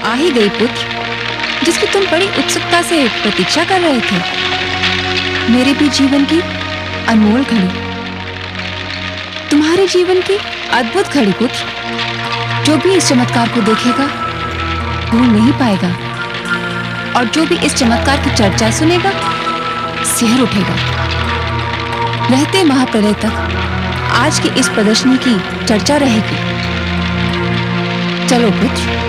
आ ही गई पुत्र, जिसकी तुम बड़ी उत्सुकता से प्रतीक्षा कर रहे थे। मेरे भी जीवन की अनमोल घड़ी, तुम्हारे जीवन की अद्भुत घड़ी पुत्र। जो भी इस चमत्कार को देखेगा भूल नहीं पाएगा, और जो भी इस चमत्कार की चर्चा सुनेगा सिहर उठेगा। रहते महाप्रलय तक आज की इस प्रदर्शनी की चर्चा रहेगी। चलो पुत्र।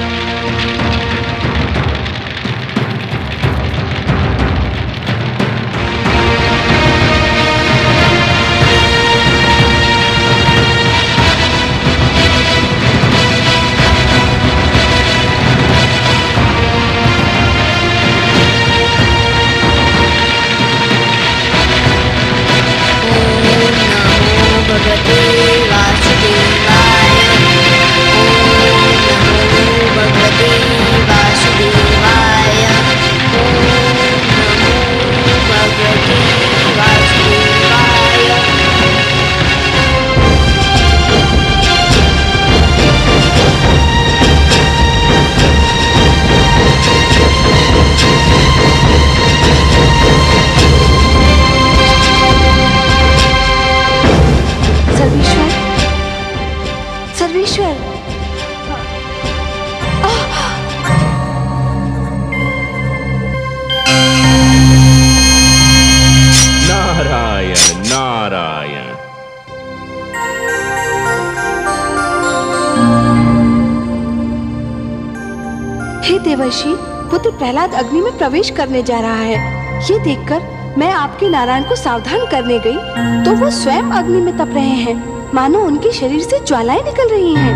हे देवर्षि, पुत्र प्रहलाद अग्नि में प्रवेश करने जा रहा है। ये देखकर मैं आपके नारायण को सावधान करने गई तो वो स्वयं अग्नि में तप रहे हैं, मानो उनके शरीर से ज्वालाएं निकल रही हैं।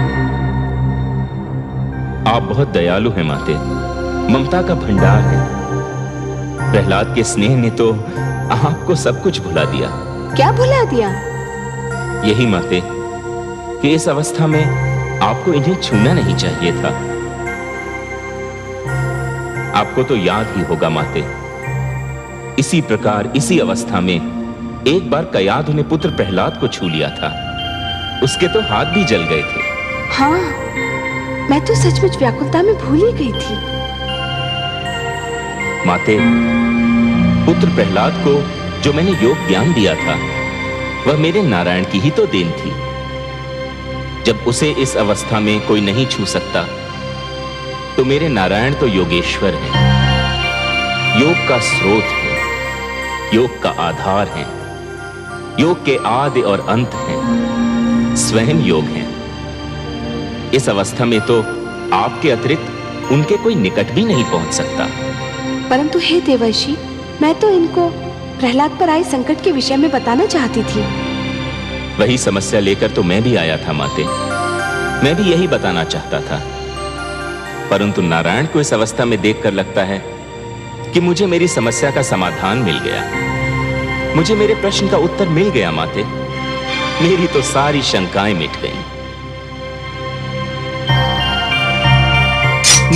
आप बहुत दयालु हैं माते, ममता का भंडार है। प्रहलाद के स्नेह ने तो आपको सब कुछ भुला दिया। क्या भुला दिया? यही माते कि इस अवस्था में आपको इन्हें छूना नहीं चाहिए था। आपको तो याद ही होगा माते, इसी प्रकार इसी अवस्था में एक बार कयाधु ने पुत्र प्रहलाद को छू लिया था। उसके तो हाथ भी जल गए थे। हाँ, मैं तो सचमुच व्याकुलता में भूल ही गई थी। माते, पुत्र प्रहलाद को जो मैंने योग ज्ञान दिया था वह मेरे नारायण की ही तो देन थी। जब उसे इस अवस्था में कोई नहीं छू सकता तो मेरे नारायण तो योगेश्वर हैं, योग का स्रोत है, योग का आधार है, योग के आदि और अंत हैं, स्वयं योग हैं। इस अवस्था में तो आपके अतिरिक्त उनके कोई निकट भी नहीं पहुंच सकता। परंतु हे देवर्षि, मैं तो इनको प्रहलाद पर आए संकट के विषय में बताना चाहती थी। वही समस्या लेकर तो मैं भी आया था माते। मैं भी यही बताना चाहता था, परंतु नारायण को इस अवस्था में देखकर लगता है कि मुझे मेरी समस्या का समाधान मिल गया, मुझे मेरे प्रश्न का उत्तर मिल गया माते। मेरी तो सारी शंकाएं मिट गईं।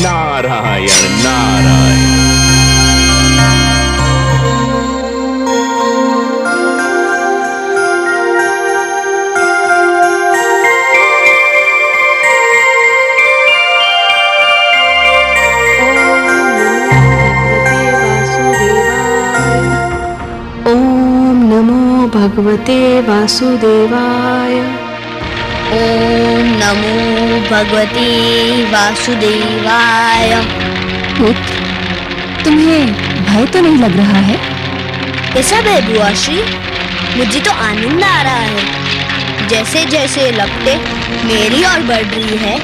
नारायण नारायण। भगवते वासुदेवाय। ओम नमो भगवते वासुदेवाय। पुत्र, तुम्हें भय तो नहीं लग रहा है? कैसा भय बुआ श्री? मुझे तो आनंद आ रहा है। जैसे जैसे लपटे मेरी ओर बढ़ रही है,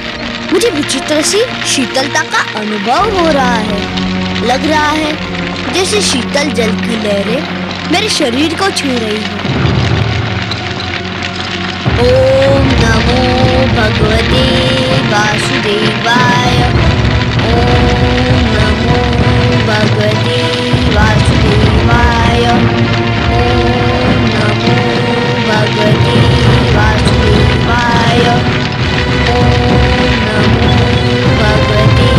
मुझे विचित्र सी शीतलता का अनुभव हो रहा है। लग रहा है जैसे शीतल जल की लहरें मेरे शरीर को छू रही है। ओम नमो भगवते वासुदेवाय। ओम नमो भगवते वासुदेवाय। ओम नमो भगवते वासुदेवाय। ओम नमो भगवते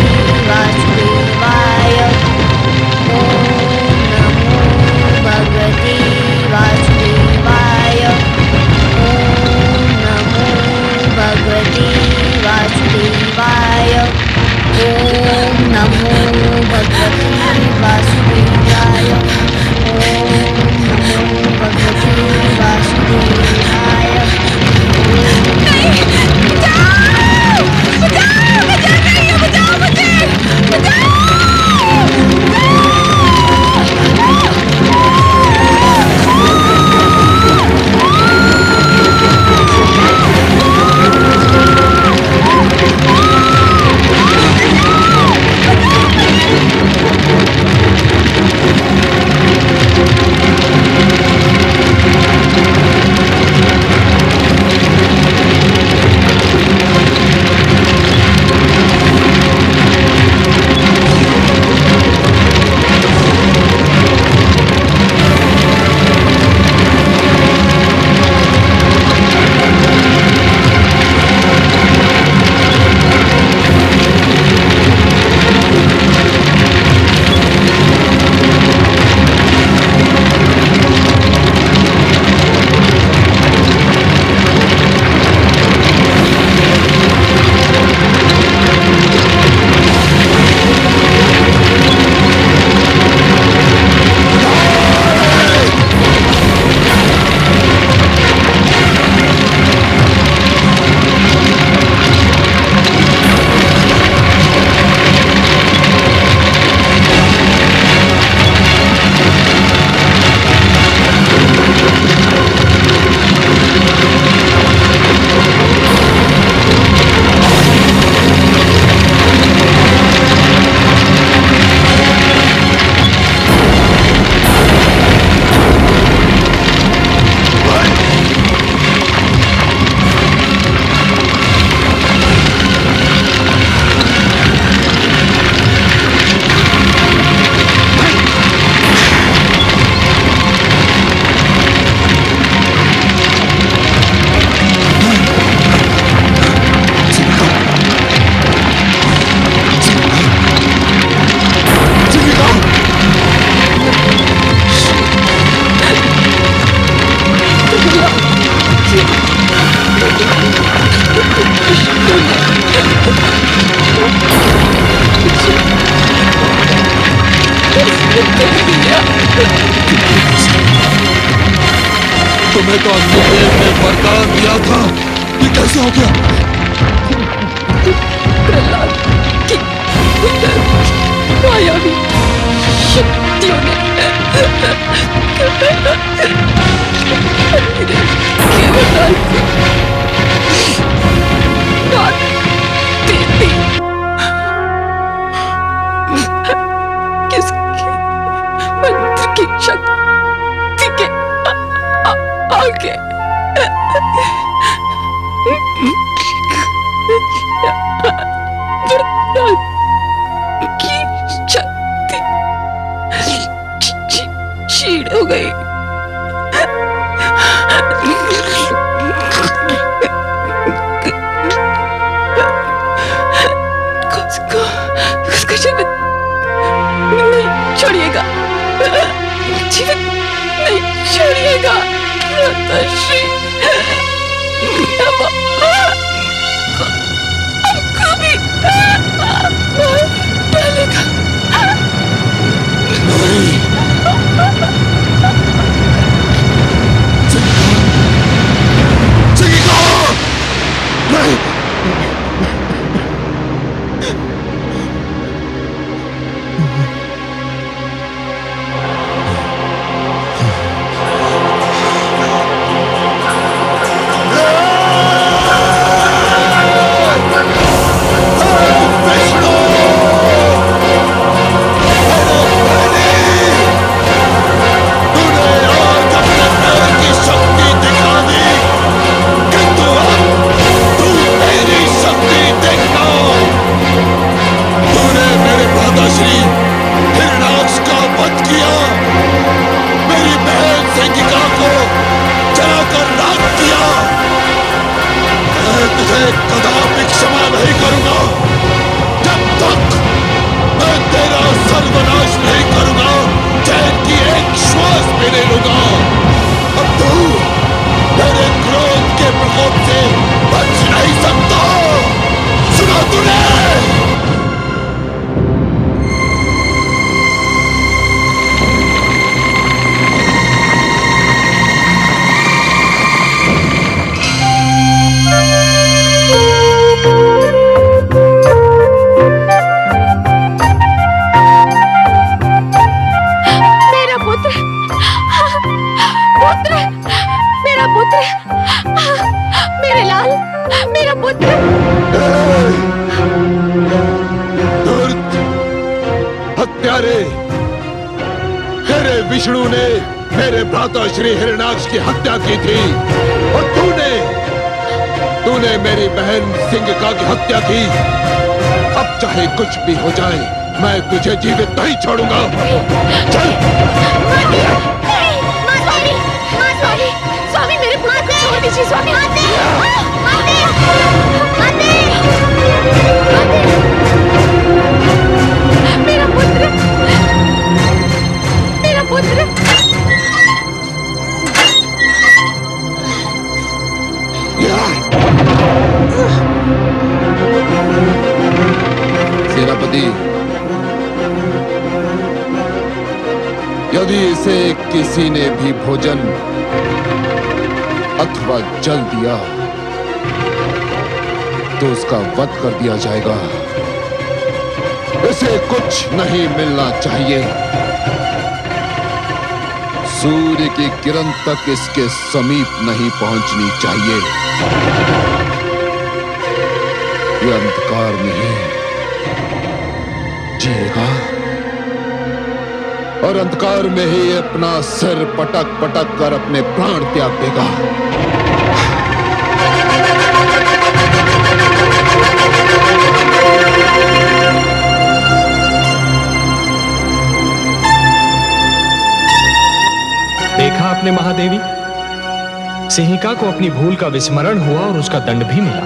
वासुदेवाय। ओम नमो भगवते वासुदेवाय। ओम नमो भगवते वासुदेवाय। तुम्हें तो अग्निदेव ने वरदान दिया था, ये कैसे हो गया? प्रहलाद की मायावी शक्तियों ने के वरदान को काट दे दी। किसके मंत्र की शक्ति के आगे की शक्ति क्षीण हो गई। उसका जीवन नहीं छोड़िएगा, जीवन नहीं छोड़िएगा माताश्री। हमको भी डालेगा। तेरे विष्णु ने मेरे भ्राता श्री हिरण्याक्ष की हत्या की थी और तूने मेरी बहन सिंगिका की हत्या की। अब चाहे कुछ भी हो जाए, मैं तुझे जीवित नहीं छोड़ूंगा। चल। स्वामी मेरे पुत्र को छोड़ दीजिए। स्वामी मेरा पुत्र, मेरा पुत्र। सेनापति, यदि इसे किसी ने भी भोजन अथवा जल दिया तो उसका वध कर दिया जाएगा। इसे कुछ नहीं मिलना चाहिए। सूर्य की किरण तक इसके समीप नहीं पहुंचनी चाहिए। ये अंधकार में ही जिएगा और अंधकार में ही अपना सिर पटक पटक कर अपने प्राण त्याग देगा। देखा आपने महादेवी, सिंहिका को अपनी भूल का विस्मरण हुआ और उसका दंड भी मिला।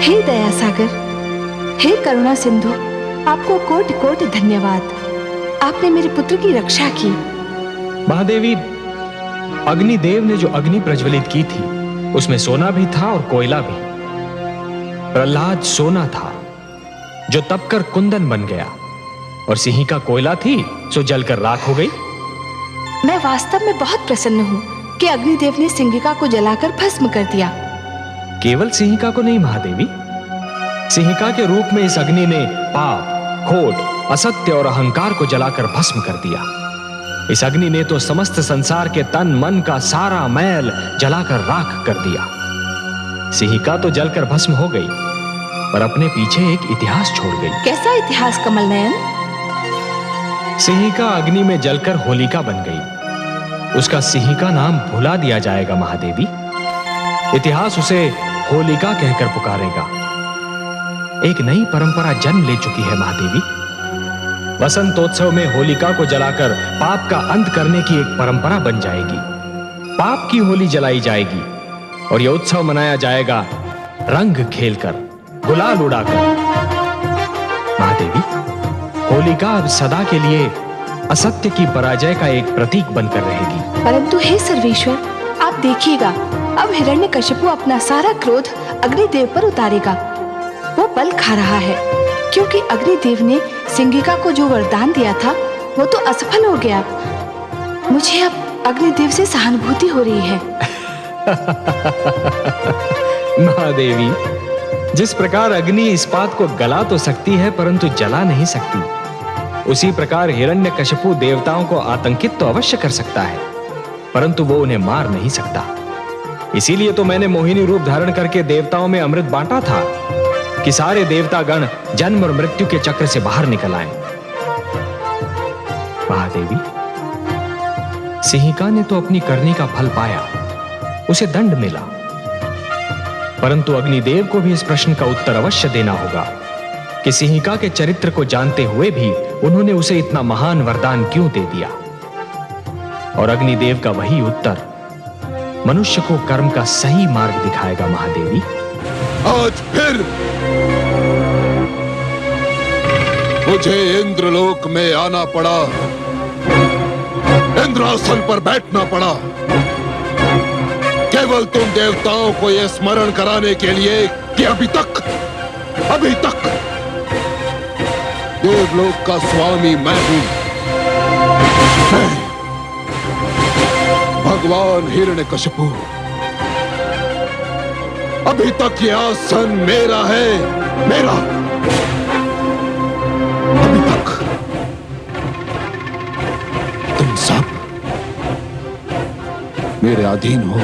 हे दया सागर, हे करुणा सिंधु, आपको कोटि कोटि धन्यवाद। आपने मेरे पुत्र की रक्षा की। महादेवी, अग्निदेव ने जो अग्नि प्रज्वलित की थी उसमें सोना भी था और कोयला भी। प्रहलाद सोना था जो तपकर कुंदन बन गया और सिंहिका कोयला थी, सो जलकर राख हो गई। मैं वास्तव में बहुत प्रसन्न हूँ कि अग्निदेव ने सिंहिका को जलाकर भस्म कर दिया। केवल सिंहिका को नहीं महादेवी, सिंहिका के रूप में इस अग्नि ने पाप, खोट, असत्य और अहंकार को जलाकर भस्म कर दिया। इस अग्नि ने तो समस्त संसार के तन मन का सारा मैल जलाकर राख कर दिया। सिंहिका तो जलकर भस्म हो गई, पर अपने पीछे एक इतिहास छोड़ गई। कैसा इतिहास कमल नयन? सिंहिका अग्नि में जलकर होलिका बन गई। उसका सिंहिका नाम भुला दिया जाएगा महादेवी। इतिहास उसे होलिका कहकर पुकारेगा। एक नई परंपरा जन्म ले चुकी है महादेवी। वसंतोत्सव में होलिका को जलाकर पाप का अंत करने की एक परंपरा बन जाएगी। पाप की होली जलाई जाएगी और यह उत्सव मनाया जाएगा रंग खेलकर, गुलाल उड़ाकर। महादेवी, होलिका अब सदा के लिए असत्य की पराजय का एक प्रतीक बनकर रहेगी। परंतु हे सर्वेश्वर, आप देखिएगा, अब हिरण्यकशिपु अपना सारा क्रोध अग्निदेव पर उतारेगा। वो बल खा रहा है, क्योंकि अग्निदेव ने सिंहिका को जो वरदान दिया था वो तो असफल हो गया। मुझे अब अग्निदेव से सहानुभूति हो रही है। महादेवी, जिस प्रकार अग्नि इस्पात को गला तो सकती है परंतु जला नहीं सकती, उसी प्रकार हिरण्यकशिपु देवताओं को आतंकित तो अवश्य कर सकता है, परंतु वो उन्हें मार नहीं सकता। इसीलिए तो मैंने मोहिनी रूप धारण करके देवताओं में अमृत बांटा था कि सारे देवतागण जन्म और मृत्यु के चक्र से बाहर निकल आए। महादेवी, सिंहिका ने तो अपनी करनी का फल पाया, उसे दंड मिला, परंतु अग्निदेव को भी इस प्रश्न का उत्तर अवश्य देना होगा कि सिंहिका के चरित्र को जानते हुए भी उन्होंने उसे इतना महान वरदान क्यों दे दिया। और अग्निदेव का वही उत्तर मनुष्य को कर्म का सही मार्ग दिखाएगा। महादेवी, आज फिर मुझे इंद्रलोक में आना पड़ा, इंद्रासन पर बैठना पड़ा, केवल तुम देवताओं को यह स्मरण कराने के लिए कि अभी तक देवलोक का स्वामी मैं हूं। मैं भगवान हिरण्यकशिपु, अभी तक यह आसन मेरा है, मेरा। अभी तक तुम सब मेरे अधीन हो।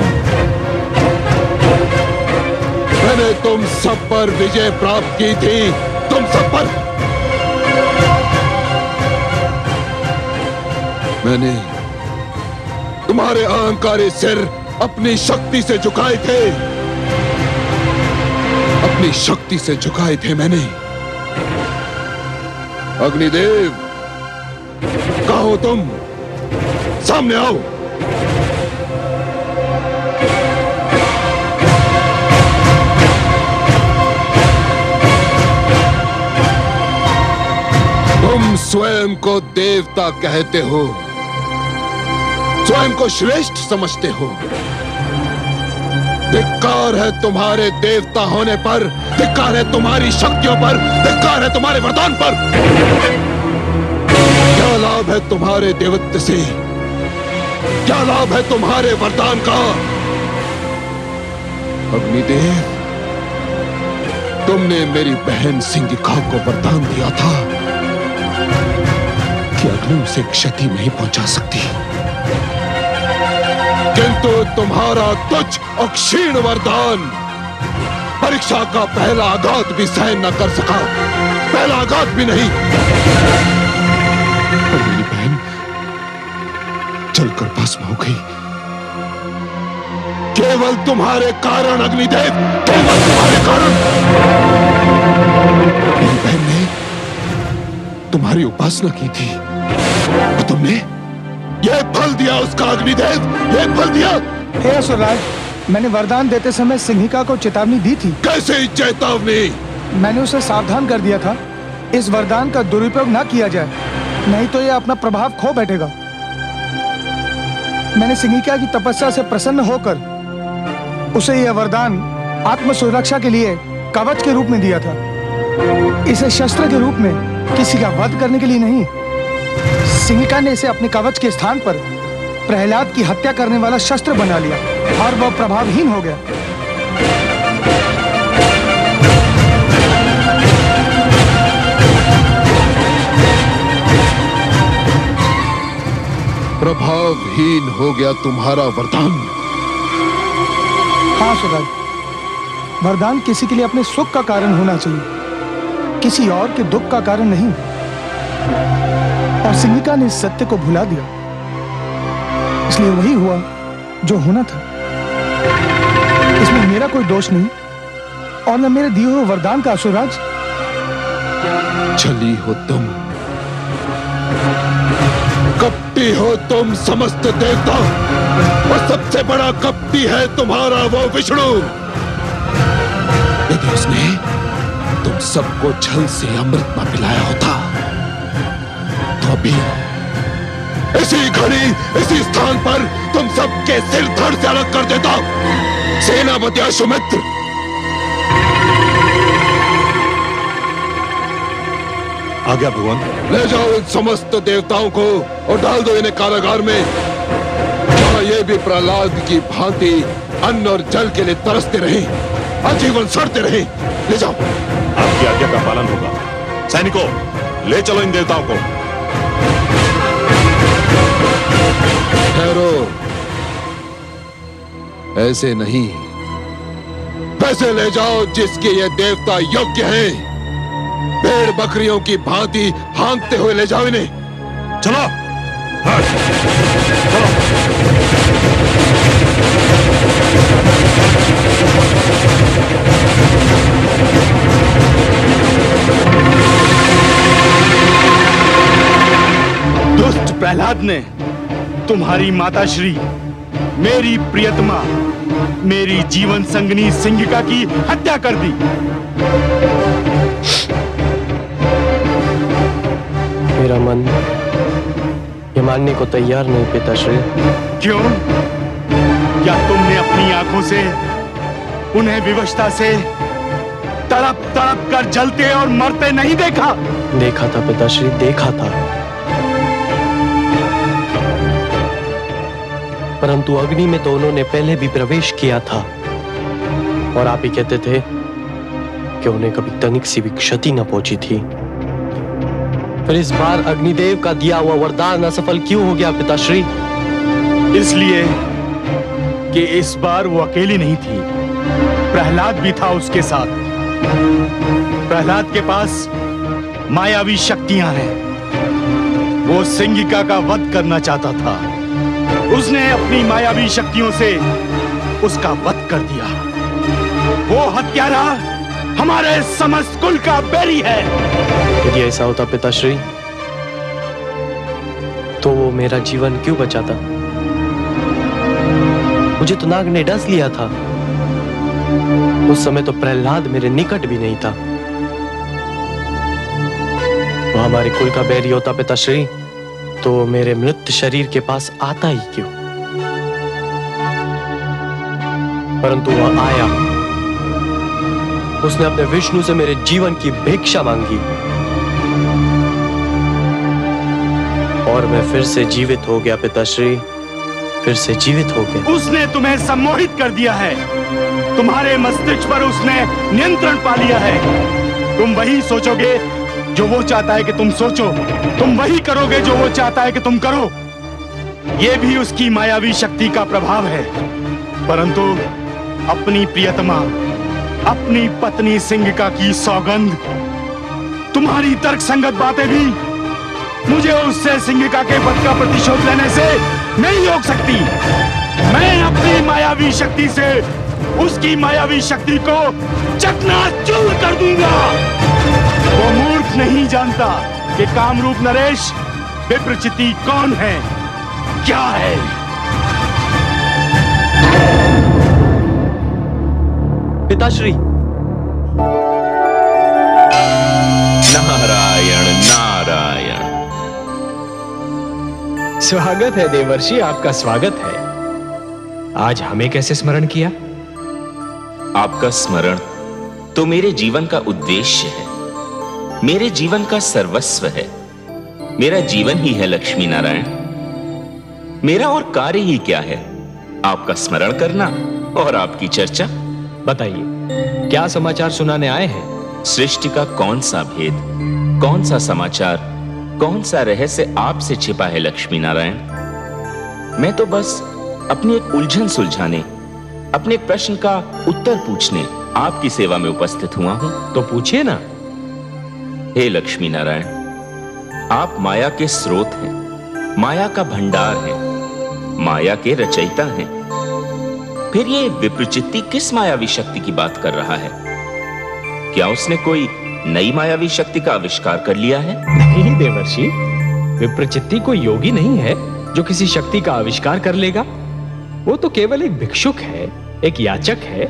मैंने तुम सब पर विजय प्राप्त की थी, तुम सब पर। मैंने तुम्हारे अहंकारी सिर अपनी शक्ति से झुकाए थे, अपनी शक्ति से झुकाए थे मैंने। अग्निदेव, कहाँ हो तुम? सामने आओ। तुम स्वयं को देवता कहते हो, स्वयं को श्रेष्ठ समझते हो। धिक्कार है तुम्हारे देवता होने पर, धिक्कार है तुम्हारी शक्तियों पर, धिक्कार है तुम्हारे वरदान पर। क्या लाभ है तुम्हारे देवत्व से? क्या लाभ है तुम्हारे वरदान का? अग्निदेव, तुमने मेरी बहन सिंहिका को वरदान दिया था कि अग्नि उसे क्षति नहीं पहुंचा सकती, किंतु तुम्हारा तुच्छ और क्षीण वरदान परीक्षा का पहला आघात भी सहन न कर सका, पहला आघात भी नहीं। और मेरी बहन जलकर भस्म हो गई, केवल तुम्हारे कारण अग्निदेव, केवल तुम्हारे कारण। मेरी बहन ने तुम्हारी उपासना की थी, और तुमने ये फल दिया उसका। अग्निदेव, ये फल दिया। हे असुरराज, मैंने वरदान देते समय सिंहिका को चेतावनी दी थी। कैसे चेतावनी? मैंने उसे सावधान कर दिया था, इस वरदान का दुरुपयोग ना किया जाए, नहीं तो यह अपना प्रभाव खो बैठेगा। मैंने सिंहिका की तपस्या से प्रसन्न होकर उसे यह वरदान आत्म सुरक्षा के लिए कवच के रूप में दिया था। इसे शस्त्र के रूप में किसी का वध करने के लिए नहीं। सिंहिका ने इसे अपने कवच के स्थान पर प्रहलाद की हत्या करने वाला शस्त्र बना लिया और वह प्रभावहीन हो गया। प्रभावहीन हो गया तुम्हारा वरदान। हाँ सुराज, वरदान किसी के लिए अपने सुख का कारण होना चाहिए, किसी और के दुख का कारण नहीं। और सिंहिका ने इस सत्य को भुला दिया, इसलिए वही हुआ जो होना था। इसमें मेरा कोई दोष नहीं और न मेरे दिए हुए वरदान का। सुराज, छली हो तुम, कपटी हो तुम समस्त देवता, और सबसे बड़ा कपटी है तुम्हारा वो विष्णु। यदि उसने तुम सबको छल से अमृत न पिलाया होता तो अभी इसी घड़ी इसी स्थान पर तुम सबके सिर धड़ से अलग कर देता। सेनापति अश्वमित्र, आ गया भगवान। ले जाओ इन समस्त देवताओं को और डाल दो इन्हें कारागार में, जहां ये भी प्रहलाद की भांति अन्न और जल के लिए तरसते रहे, आजीवन सड़ते रहे। ले जाओ। आपकी आज्ञा का पालन होगा। सैनिकों, ले चलो इन देवताओं को। ठहरो, ऐसे नहीं, वैसे ले जाओ जिसके ये देवता योग्य हैं। भेड़ बकरियों की भांति हाँकते हुए ले जाओ इन्हें। चलो। दुष्ट प्रहलाद ने तुम्हारी माता श्री, मेरी प्रियतमा, मेरी जीवन संगनी सिंहिका की हत्या कर दी। मेरा मन ये मानने को तैयार नहीं पिताश्री। क्यों? क्या तुमने अपनी आंखों से उन्हें विवशता से तड़प तड़प कर जलते और मरते नहीं देखा? देखा था पिताश्री, देखा था, परंतु अग्नि में तो उन्होंने पहले भी प्रवेश किया था और आप ही कहते थे कि उन्हें कभी तनिक सी भी क्षति न पहुंची थी। फिर इस बार अग्निदेव का दिया हुआ वरदान असफल क्यों हो गया पिताश्री? इसलिए कि इस बार वो अकेली नहीं थी, प्रहलाद भी था उसके साथ। प्रहलाद के पास मायावी शक्तियां हैं। वो सिंहिका का वध करना चाहता था। उसने अपनी मायावी शक्तियों से उसका वध कर दिया। वो हत्यारा हमारे समस्त कुल का बैरी है। यदि ऐसा होता पिताश्री, तो वो मेरा जीवन क्यों बचाता? मुझे तो नाग ने डस लिया था। उस समय तो प्रहलाद मेरे निकट भी नहीं था। वो हमारे कुल का बैरी होता पिताश्री, तो मेरे मृत शरीर के पास आता ही क्यों? परंतु वह आया। उसने अपने विष्णु से मेरे जीवन की भिक्षा मांगी और मैं फिर से जीवित हो गया पिताश्री, फिर से जीवित हो गया। उसने तुम्हें सम्मोहित कर दिया है। तुम्हारे मस्तिष्क पर उसने नियंत्रण पा लिया है। तुम वही सोचोगे जो वो चाहता है कि तुम सोचो, तुम वही करोगे जो वो चाहता है कि तुम करो। ये भी उसकी मायावी शक्ति का प्रभाव है। परंतु अपनी प्रियतमा, अपनी पत्नी सिंहिका की सौगंध, तुम्हारी तर्कसंगत बातें भी मुझे उससे सिंहिका के वध का प्रतिशोध लेने से नहीं रोक सकती। मैं अपनी मायावी शक्ति से उसकी मायावी शक्ति को चकनाचूर कर दूंगा। वो मूर्ख नहीं जानता कि कामरूप नरेश विप्रचिति कौन है, क्या है। पिताश्री, नारायण नारायण। स्वागत है देवर्षि, आपका स्वागत है। आज हमें कैसे स्मरण किया? आपका स्मरण तो मेरे जीवन का उद्देश्य है। मेरे जीवन का सर्वस्व है। मेरा जीवन ही है लक्ष्मी नारायण। मेरा और कार्य ही क्या है? आपका स्मरण करना और आपकी चर्चा। बताइए, क्या समाचार सुनाने आए हैं? सृष्टि का कौन सा भेद, कौन सा समाचार, कौन सा रहस्य आपसे छिपा है लक्ष्मी नारायण? मैं तो बस अपनी एक उलझन सुलझाने, अपने एक प्रश्न का उत्तर पूछने आपकी सेवा में उपस्थित हुआ हूं। तो पूछिए ना। हे लक्ष्मी नारायण, आप माया के स्रोत हैं, माया का भंडार है, माया के रचयिता हैं। फिर ये विप्रचित्ती किस मायावी शक्ति की बात कर रहा है? क्या उसने कोई नई मायावी शक्ति का आविष्कार कर लिया है? नहीं देवर्षि, विप्रचित्ती कोई योगी नहीं है जो किसी शक्ति का आविष्कार कर लेगा। वो तो केवल एक भिक्षुक है, एक याचक है।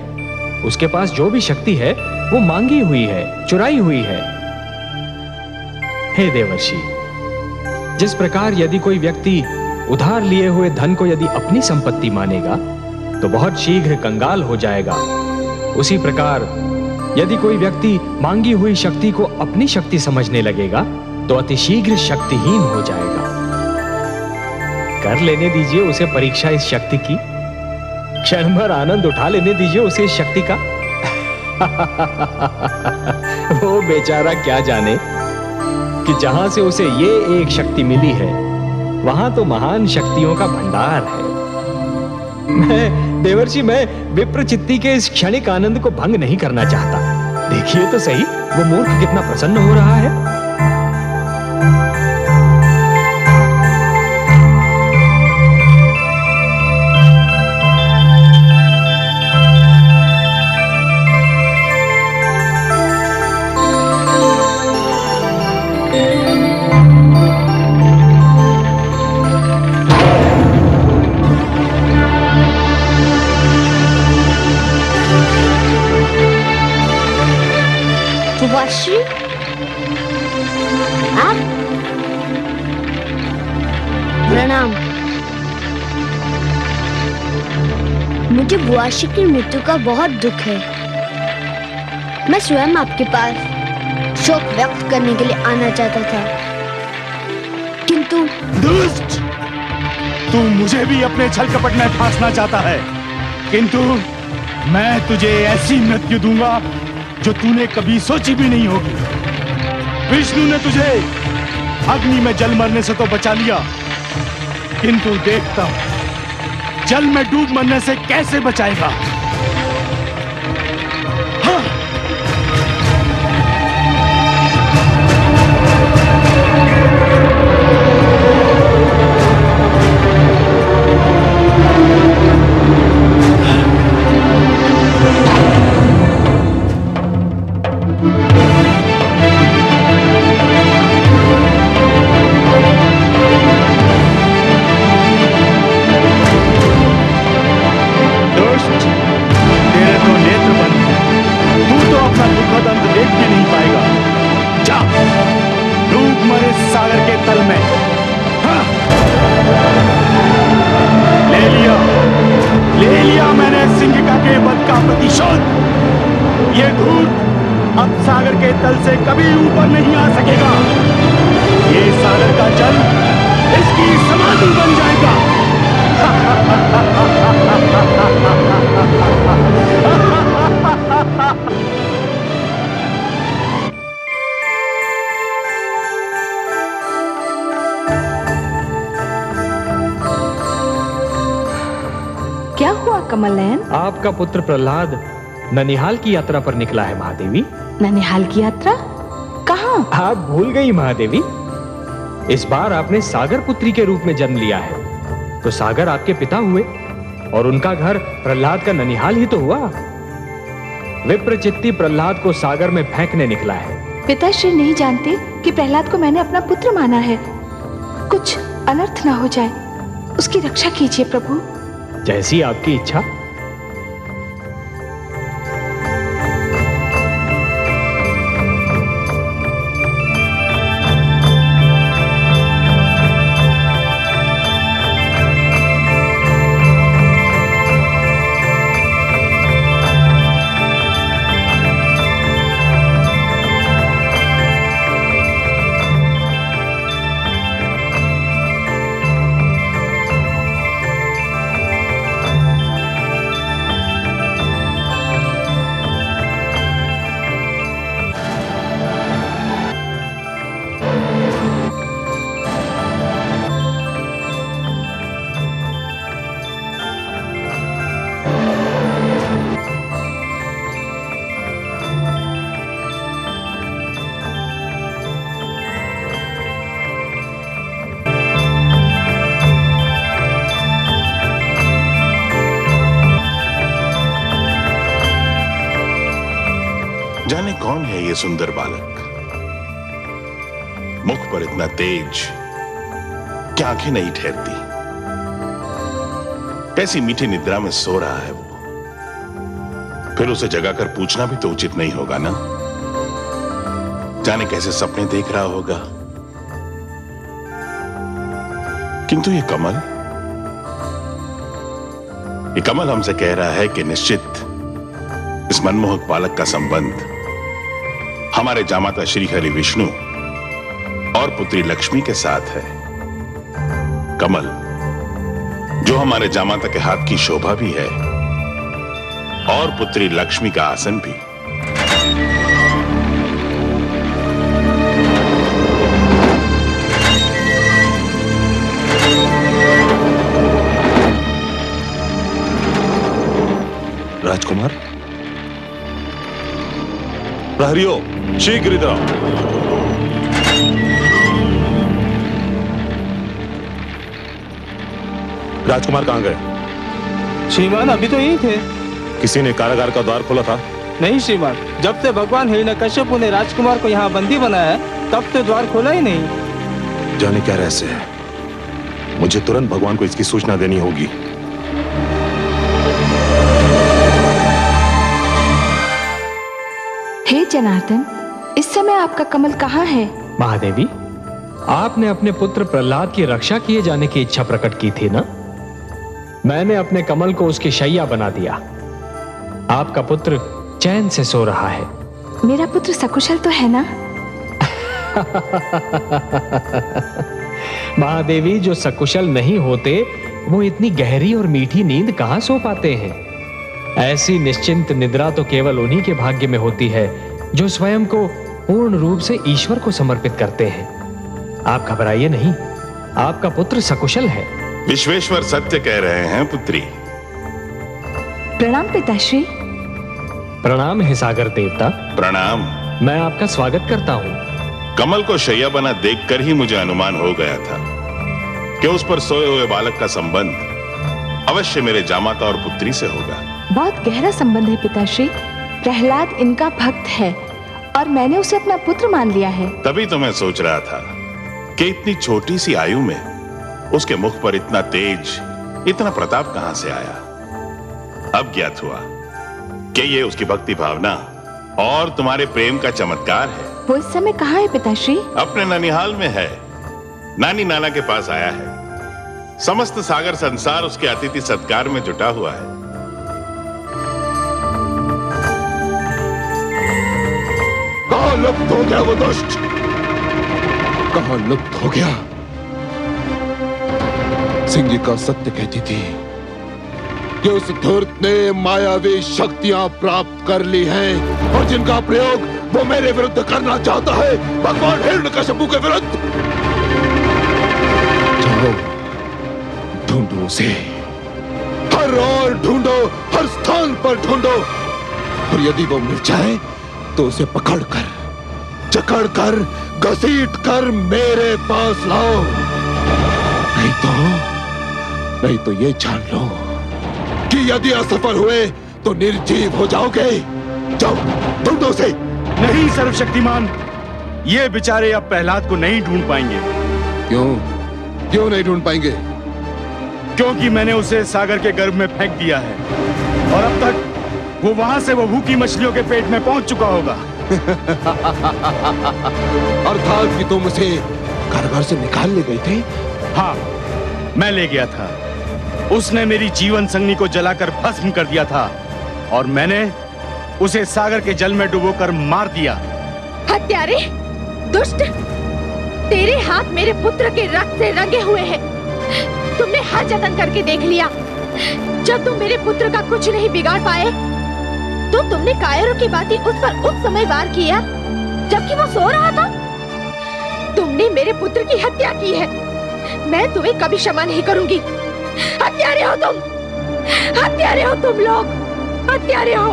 उसके पास जो भी शक्ति है वो मांगी हुई है, चुराई हुई है। हे देवर्षि, जिस प्रकार यदि कोई व्यक्ति उधार लिए हुए धन को यदि अपनी संपत्ति मानेगा तो बहुत शीघ्र कंगाल हो जाएगा, उसी प्रकार यदि कोई व्यक्ति मांगी हुई शक्ति को अपनी शक्ति समझने लगेगा तो अतिशीघ्र शक्तिहीन हो जाएगा। कर लेने दीजिए उसे परीक्षा इस शक्ति की, क्षण भर आनंद उठा लेने दीजिए उसे इस शक्ति का। वो बेचारा क्या जाने कि जहां से उसे ये एक शक्ति मिली है वहां तो महान शक्तियों का भंडार है। देवर्षि, मैं विप्रचित्ती के इस क्षणिक आनंद को भंग नहीं करना चाहता। देखिए तो सही, वो मूर्ख कितना प्रसन्न हो रहा है। बुआश्री, आप? प्रणाम। मुझे बुआश्री की मृत्यु का बहुत दुख है। मैं स्वयं आपके पास शोक व्यक्त करने के लिए आना चाहता था, किंतु दुष्ट! तू मुझे भी अपने छल कपट में फांसना चाहता है, किंतु मैं तुझे ऐसी मृत्यु दूंगा जो तूने कभी सोची भी नहीं होगी। विष्णु ने तुझे अग्नि में जल मरने से तो बचा लिया, किंतु देखता जल में डूब मरने से कैसे बचाएगा। हाँ। तल से कभी ऊपर नहीं आ सकेगा। ये सागर का जल इसकी समाधि बन जाएगा। क्या हुआ कमल नयन? आपका पुत्र प्रहलाद ननिहाल की यात्रा पर निकला है महादेवी। ननिहाल की यात्रा? कहाँ? आप भूल गई महादेवी, इस बार आपने सागर पुत्री के रूप में जन्म लिया है, तो सागर आपके पिता हुए और उनका घर प्रहलाद का ननिहाल ही तो हुआ। विप्रचित्ती प्रहलाद को सागर में फेंकने निकला है। पिताश्री नहीं जानते कि प्रहलाद को मैंने अपना पुत्र माना है। कुछ अनर्थ ना हो जाए, उसकी रक्षा कीजिए प्रभु। जैसी आपकी इच्छा। सुंदर बालक, मुख पर इतना तेज कि आंखें नहीं ठहरती। कैसी मीठी निद्रा में सो रहा है वो। फिर उसे जगाकर पूछना भी तो उचित नहीं होगा ना। जाने कैसे सपने देख रहा होगा। किंतु ये कमल हमसे कह रहा है कि निश्चित इस मनमोहक बालक का संबंध हमारे जामाता श्री हरि विष्णु और पुत्री लक्ष्मी के साथ है। कमल जो हमारे जामाता के हाथ की शोभा भी है और पुत्री लक्ष्मी का आसन भी। राजकुमार, प्रहरियो शीघ्र इधर आओ। राजकुमार कहां गए? श्रीमान अभी तो यही थे। किसी ने कारागार का द्वार खोला था? नहीं श्रीमान, जब से भगवान हिरण्यकश्यप ने राजकुमार को यहाँ बंदी बनाया है तब से द्वार खोला ही नहीं। जाने क्या रहस्य है। मुझे तुरंत भगवान को इसकी सूचना देनी होगी। हे जनार्दन, इस समय आपका कमल कहाँ है? महादेवी, आपने अपने पुत्र प्रहलाद की रक्षा किए जाने की इच्छा प्रकट की थी ना? मैंने अपने कमल को उसकी शैया बना दिया। आपका पुत्र चैन से सो रहा है। मेरा पुत्र सकुशल तो है ना? महादेवी, जो सकुशल नहीं होते वो इतनी गहरी और मीठी नींद कहां सो पाते हैं? ऐसी निश्चिंत निद्रा तो केवल उन्हीं के भाग्य में होती है जो स्वयं को पूर्ण रूप से ईश्वर को समर्पित करते हैं। आप घबराइए नहीं, आपका पुत्र सकुशल है। विश्वेश्वर सत्य कह रहे हैं पुत्री। प्रणाम पिताश्री। प्रणाम हे सागर देवता। प्रणाम। मैं आपका स्वागत करता हूँ। कमल को शैया बना देखकर ही मुझे अनुमान हो गया था कि उस पर सोए हुए बालक का संबंध अवश्य मेरे जामाता और पुत्री से होगा। बहुत गहरा संबंध है पिताश्री। प्रहलाद इनका भक्त है और मैंने उसे अपना पुत्र मान लिया है। तभी तो मैं सोच रहा था कि इतनी छोटी सी आयु में उसके मुख पर इतना तेज, इतना प्रताप कहां से आया। अब ज्ञात हुआ कि ये उसकी भक्ति भावना और तुम्हारे प्रेम का चमत्कार है। वो इस समय कहाँ है पिताश्री? अपने ननिहाल में है। नानी नाना के पास आया है। समस्त सागर संसार उसके अतिथि सत्कार में जुटा हुआ है। कहां लुप्त हो गया वो दुष्ट? कहां लुप्त हो गया? सिंगिका सत्य कहती थी कि उस धूर्त ने मायावी शक्तियां प्राप्त कर ली हैं और जिनका प्रयोग वो मेरे विरुद्ध करना चाहता है, भगवान हिरण्यकश्यप के विरुद्ध। जाओ, ढूंढो उसे, हर ओर ढूंढो, हर स्थान पर ढूंढो, और यदि वो मिल जाए तो उसे पकड़कर, जकड़कर, घसीटकर मेरे पास लाओ। नहीं तो ये जान लो कि यदि असफल हुए तो निर्जीव हो जाओगे। जाओ, ढूंढो उसे। नहीं सर्वशक्तिमान, ये बेचारे अब प्रहलाद को नहीं ढूंढ पाएंगे। क्यों नहीं ढूंढ पाएंगे? क्योंकि मैंने उसे सागर के गर्भ में फेंक दिया है और अब तक वो वहां से वो भूखी मछलियों के पेट में पहुंच चुका होगा। अर्थात कि तुम उसे कारागार से निकाल ले गए थे? हाँ, मैं ले गया था। उसने मेरी जीवन संगनी को जलाकर भस्म कर दिया था और मैंने उसे सागर के जल में डुबोकर मार दिया। हत्यारे, दुष्ट, तेरे हाथ मेरे पुत्र के रक्त से रंगे हुए हैं। तुमने हर जतन करके देख लिया। जब तुम मेरे पुत्र का कुछ नहीं बिगाड़ पाए तो तुमने कायरों की बातें उस पर उस समय वार किया जबकि वो सो रहा था। तुमने मेरे पुत्र की हत्या की है। मैं तुम्हें कभी क्षमा नहीं करूंगी। हत्यारे हो तुम, हत्यारे हो तुम लोग, हत्यारे हो।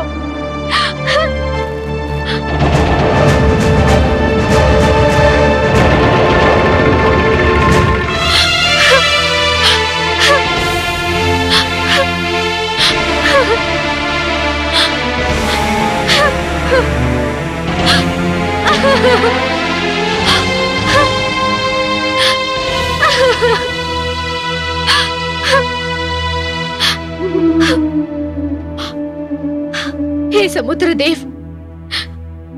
समुद्र देव,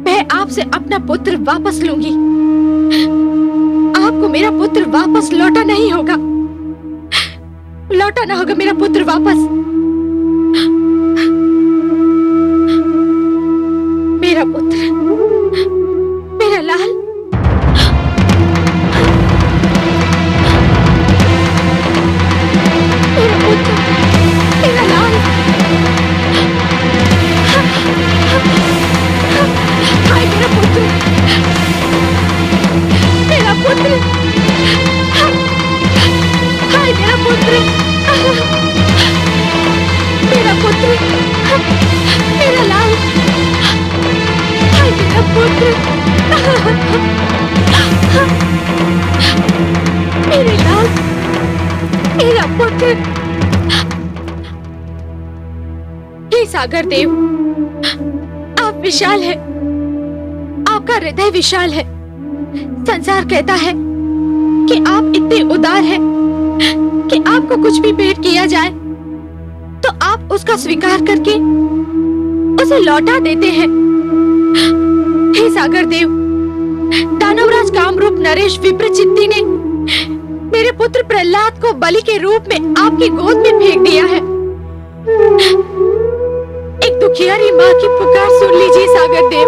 मैं आपसे अपना पुत्र वापस लूंगी। आपको मेरा पुत्र वापस लौटाना ही होगा, लौटाना होगा मेरा पुत्र वापस। मेरा पुत्र, मेरा लाल, मेरा पुत्र, मेरा लाल। हाय मेरा पुत्र, मेरा पुत्र, हाय मेरा पुत्र, मेरा पुत्र, मेरा लाल, हाय मेरा पुत्र, मेरे लाल, मेरा पुत्र। हे सागर देव, आप विशाल है, आपका हृदय विशाल है। संसार कहता है कि आप इतने उदार हैं कि आपको कुछ भी भेंट किया जाए तो आप उसका स्वीकार करके उसे लौटा देते हैं। हे सागर देव, दानवराज कामरूप नरेश विप्रचित्ती ने मेरे पुत्र प्रहलाद को बलि के रूप में आपकी गोद में फेंक दिया है। एक दुखियारी माँ की पुकार सुन लीजिए सागर देव।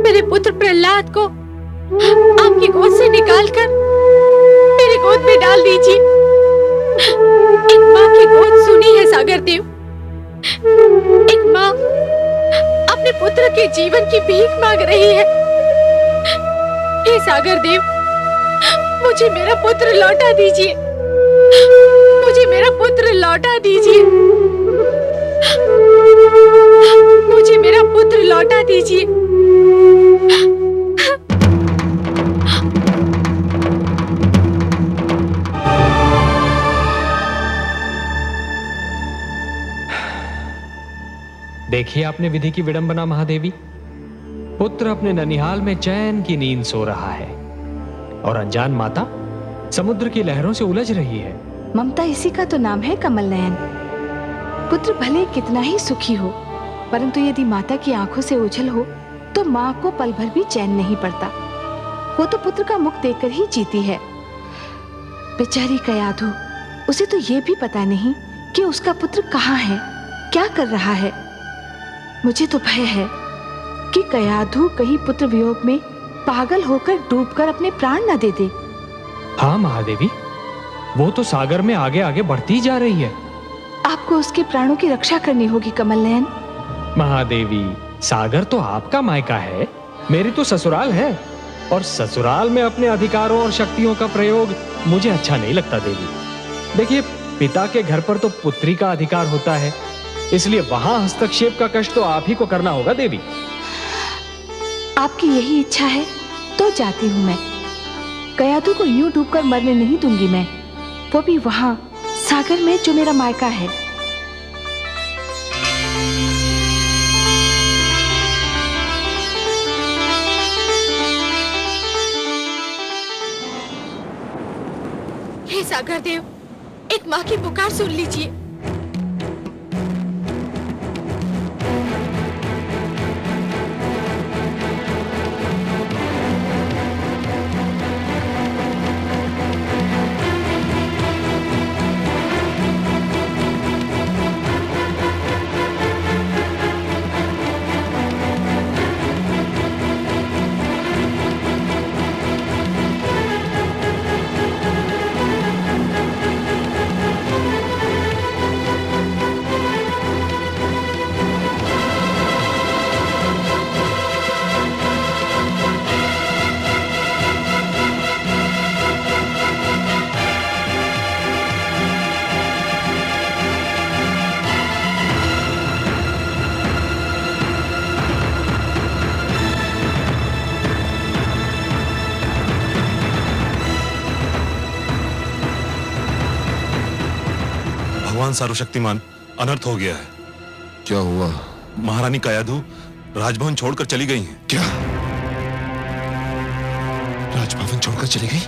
मेरे पुत्र प्रहलाद को आपकी गोद से निकालकर मेरी गोद में डाल दीजिए। एक माँ की गोद सुनी है सागर देव। एक माँ अपने पुत्र के जीवन की भीख मांग रही है। हे सागर देव, मुझे मेरा पुत्र लौटा दीजिए, मुझे मेरा पुत्र लौटा दीजिए, मुझे मेरा पुत्र लौटा दीजिए। देखिए आपने विधि की विडंबना महादेवी। पुत्र अपने ननिहाल में चैन की नींद सो रहा है और अनजान माता समुद्र की लहरों से उलझ रही है। ममता इसी का तो नाम है कमल नयन। पुत्र भले कितना ही सुखी हो, परंतु यदि माता की आंखों से ओझल हो तो माँ को पल भर भी चैन नहीं पड़ता। वो तो पुत्र का मुख देखकर ही जीती है। बेचारी कयाधु, उसे तो ये भी पता नहीं कि उसका पुत्र कहाँ है, क्या कर रहा है। मुझे तो भय है कि कयाधु कहीं पुत्र वियोग में पागल होकर डूबकर अपने प्राण न दे दे। हाँ महादेवी, वो तो सागर में आगे आगे बढ़ती जा रही है। आपको उसके प्राणों की रक्षा करनी होगी कमल नयन। महादेवी, सागर तो आपका मायका है, मेरी तो ससुराल है, और ससुराल में अपने अधिकारों और शक्तियों का प्रयोग मुझे अच्छा नहीं लगता देवी। देखिए, पिता के घर पर तो पुत्री का अधिकार होता है, इसलिए वहां हस्तक्षेप का कष्ट तो आप ही को करना होगा देवी। आपकी यही इच्छा है तो जाती हूँ मैं। कयाधु को यूं डूबकर मरने नहीं दूंगी मैं, वो भी वहां सागर में जो मेरा मायका है। हे सागर देव, एक माँ की पुकार सुन लीजिए। भगवान सर्वशक्तिमान, अनर्थ हो गया है। क्या हुआ? महारानी कयाधु राजभवन छोड़कर चली गई हैं। क्या? राजभवन छोड़कर चली गई?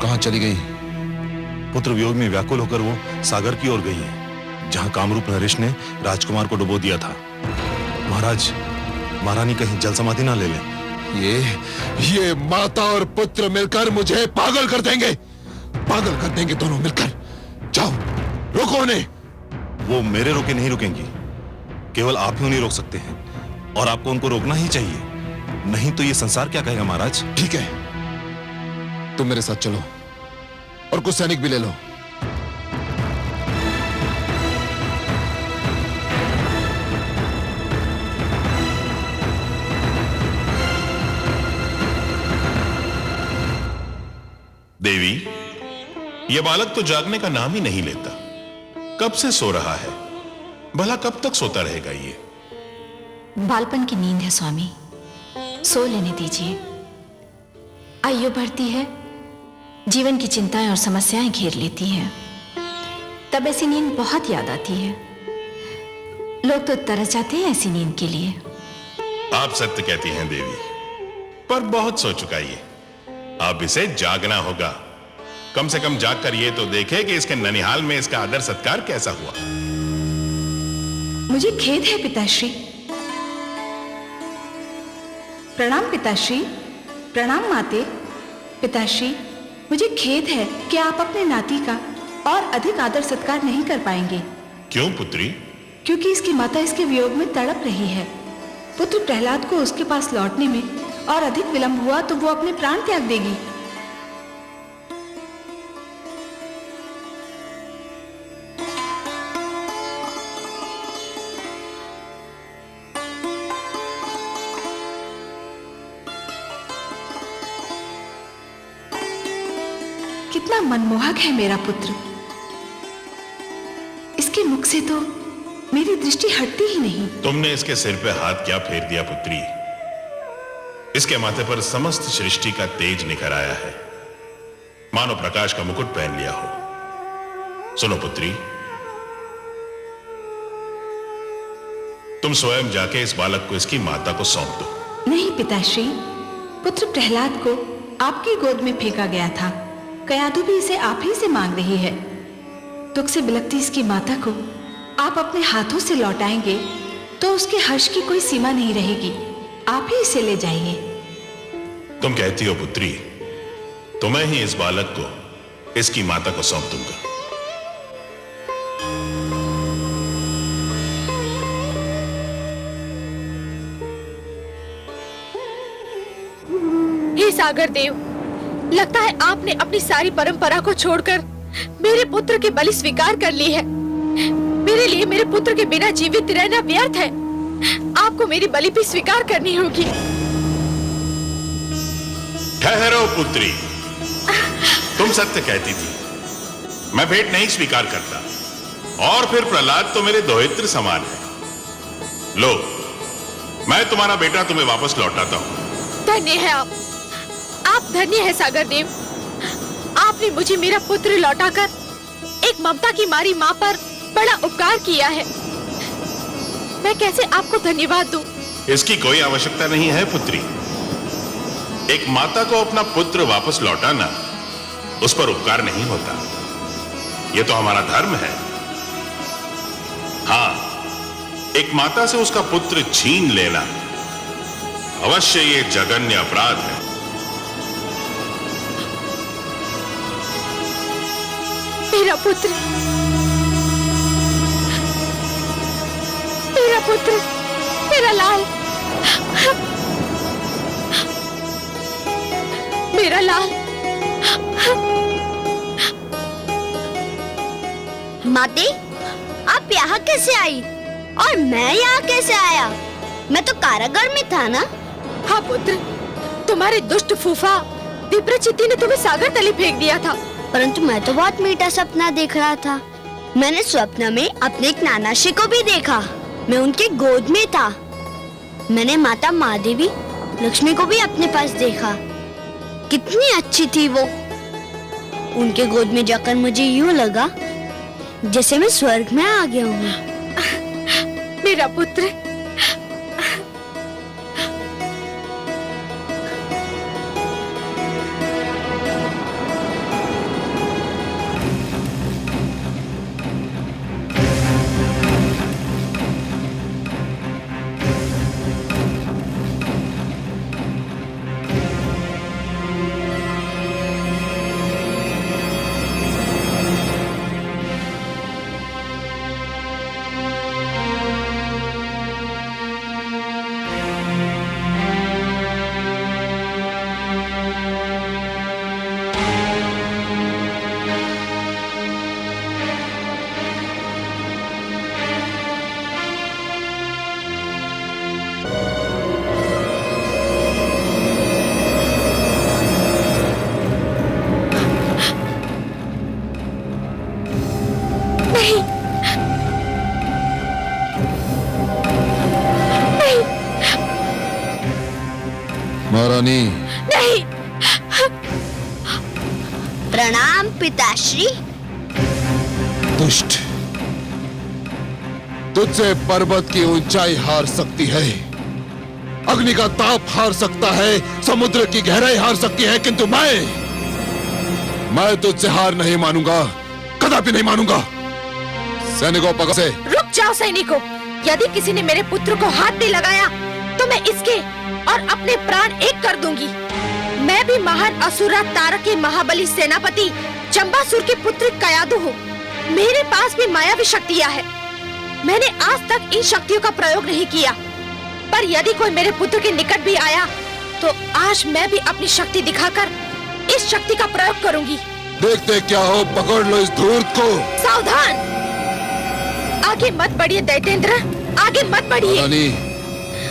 कहां चली गई? पुत्र वियोग में व्याकुल होकर वो सागर की ओर गई हैं। जहां कामरूप नरेश ने राजकुमार को डुबो दिया था। महाराज, महारानी कहीं जल समाधि ना ले लें। ये माता और पुत्र मिलकर मुझे पागल कर देंगे, पागल कर देंगे दोनों मिलकर। जाओ, रोको उन्हें। वो मेरे रोके नहीं रुकेंगी, केवल आप ही उन्हें रोक सकते हैं, और आपको उनको रोकना ही चाहिए, नहीं तो ये संसार क्या कहेगा महाराज। ठीक है, तुम मेरे साथ चलो और कुछ सैनिक भी ले लो। देवी, यह बालक तो जागने का नाम ही नहीं लेता। कब से सो रहा है, भला कब तक सोता रहेगा ये? बालपन की नींद है स्वामी, सो लेने दीजिए। आयु बढ़ती है, जीवन की चिंताएं और समस्याएं घेर लेती हैं, तब ऐसी नींद बहुत याद आती है। लोग तो तरस जाते हैं ऐसी नींद के लिए। आप सत्य कहती हैं देवी, पर बहुत सो चुका ये, अब इसे जागना होगा। कम से कम जागकर ये तो देखे कि इसके ननिहाल में इसका आदर सत्कार कैसा हुआ। मुझे खेद है पिताश्री। प्रणाम पिताश्री, प्रणाम माते। पिताश्री, मुझे खेद है कि आप अपने नाती का और अधिक आदर सत्कार नहीं कर पाएंगे। क्यों पुत्री? क्योंकि इसकी माता इसके वियोग में तड़प रही है। पुत्र प्रहलाद को उसके पास लौटने में और अधिक विलंब हुआ तो वो अपने प्राण त्याग देगी। कितना मनमोहक है मेरा पुत्र। इसके मुख से तो मेरी दृष्टि हटती ही नहीं। तुमने इसके सिर पे हाथ क्या फेर दिया पुत्री? इसके माथे पर समस्त सृष्टि का तेज निखर आया है, मानो प्रकाश का मुकुट पहन लिया हो। सुनो पुत्री, तुम स्वयं जाके इस बालक को इसकी माता को सौंप दो। नहीं पिताश्री, पुत्र प्रहलाद को आपकी गोद में फेंका गया था। कयाधु भी इसे आप ही से मांग रही है। दुख से बिलखती इसकी माता को आप अपने हाथों से लौटाएंगे तो उसके हर्ष की कोई सीमा नहीं रहेगी। आप ही इसे ले जाइए। तुम कहती हो पुत्री, तो मैं ही इस बालक को इसकी माता को सौंप दूंगा। हे सागर देव, लगता है आपने अपनी सारी परंपरा को छोड़कर मेरे पुत्र की बलि स्वीकार कर ली है। मेरे लिए मेरे पुत्र के बिना जीवित रहना व्यर्थ है। आपको मेरी बलि भी स्वीकार करनी होगी। ठहरो पुत्री, तुम सत्य कहती थी, मैं भेंट नहीं स्वीकार करता। और फिर प्रहलाद तो मेरे दोहित्र समान है। लो, मैं तुम्हारा बेटा तुम्हें वापस लौटाता हूं। धन्य है आप धन्य है सागर देव। आपने मुझे मेरा पुत्र लौटाकर एक ममता की मारी मां पर बड़ा उपकार किया है। मैं कैसे आपको धन्यवाद दूं? इसकी कोई आवश्यकता नहीं है पुत्री। एक माता को अपना पुत्र वापस लौटाना उस पर उपकार नहीं होता, यह तो हमारा धर्म है। हाँ, एक माता से उसका पुत्र छीन लेना अवश्य ये जघन्य अपराध है। मेरा पुत्र, मेरा पुत्र, मेरा लाल, मेरा लाल। माते, आप यहाँ कैसे आई और मैं यहाँ कैसे आया? मैं तो कारागार में था ना। हाँ पुत्र, तुम्हारे दुष्ट फूफा विप्रचित्ति ने तुम्हें सागर तले फेंक दिया था। परंतु मैं तो बहुत मीठा सपना देख रहा था। मैंने स्वप्न में अपने एक नानाश्री को भी देखा। मैं उनके गोद में था। मैंने माता महादेवी लक्ष्मी को भी अपने पास देखा। कितनी अच्छी थी वो। उनके गोद में जाकर मुझे यूं लगा जैसे मैं स्वर्ग में आ गया हूँ। मेरा पुत्र, महारानी। नहीं। प्रणाम पिताश्री। दुष्ट, तुझसे पर्वत की ऊंचाई हार सकती है, अग्नि का ताप हार सकता है, समुद्र की गहराई हार सकती है, किंतु मैं तुझसे हार नहीं मानूंगा, कदापि नहीं मानूंगा। सैनिकों पकड़ से। रुक जाओ सैनिकों, यदि किसी ने मेरे पुत्र को हाथ भी लगाया तो मैं इसके और अपने प्राण एक कर दूंगी। मैं भी महान असुरा तारक के महाबली सेनापति चंबासुर के पुत्र कयादु हूँ। मेरे पास भी मायावी शक्तियाँ हैं। मैंने आज तक इन शक्तियों का प्रयोग नहीं किया, पर यदि कोई मेरे पुत्र के निकट भी आया तो आज मैं भी अपनी शक्ति दिखाकर इस शक्ति का प्रयोग करूंगी। देखते क्या हो, पकड़ लो इस धूर्त को। सावधान, आगे मत बढ़िए दैत्येंद्र, आगे मत बढ़िए। रानी,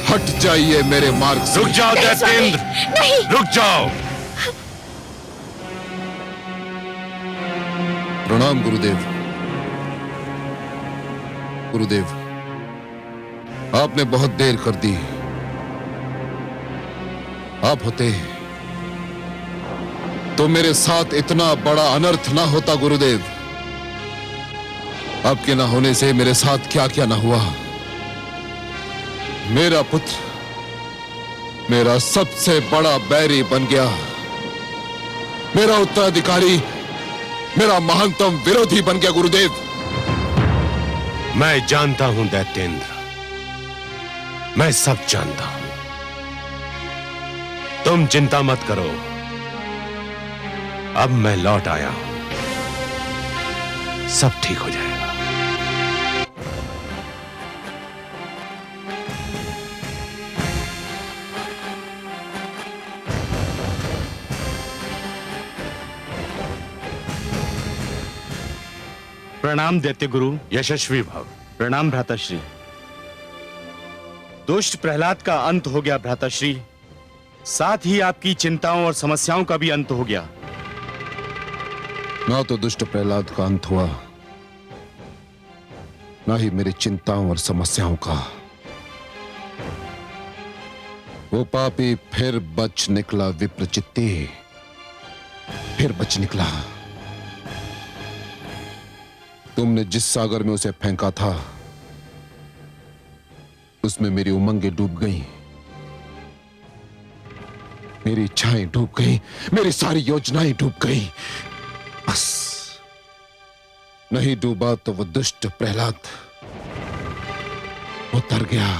हट जाइए मेरे मार्ग से। रुक जाओ दैत्येंद्र, नहीं, रुक जाओ। प्रणाम गुरुदेव। गुरुदेव, आपने बहुत देर कर दी। आप होते तो मेरे साथ इतना बड़ा अनर्थ ना होता गुरुदेव। आपके ना होने से मेरे साथ क्या क्या ना हुआ। मेरा पुत्र मेरा सबसे बड़ा बैरी बन गया, मेरा उत्तराधिकारी मेरा महानतम विरोधी बन गया गुरुदेव। मैं जानता हूं दैत्येंद्र, मैं सब जानता हूं। तुम चिंता मत करो, अब मैं लौट आया हूं, सब ठीक हो जाएगा। प्रणाम दैत्य गुरु। यशस्वी भव। प्रणाम भ्राताश्री। दुष्ट प्रहलाद का अंत हो गया भ्राताश्री, साथ ही आपकी चिंताओं और समस्याओं का भी अंत हो गया। ना तो दुष्ट प्रहलाद का अंत हुआ, ना ही मेरी चिंताओं और समस्याओं का। वो पापी फिर बच निकला विप्रचित्ती, फिर बच निकला। तुमने जिस सागर में उसे फेंका था उसमें मेरी उमंगें डूब गईं, मेरी इच्छाएं डूब गईं, मेरी सारी योजनाएं डूब गईं। बस नहीं डूबा तो वो दुष्ट प्रहलाद उतर गया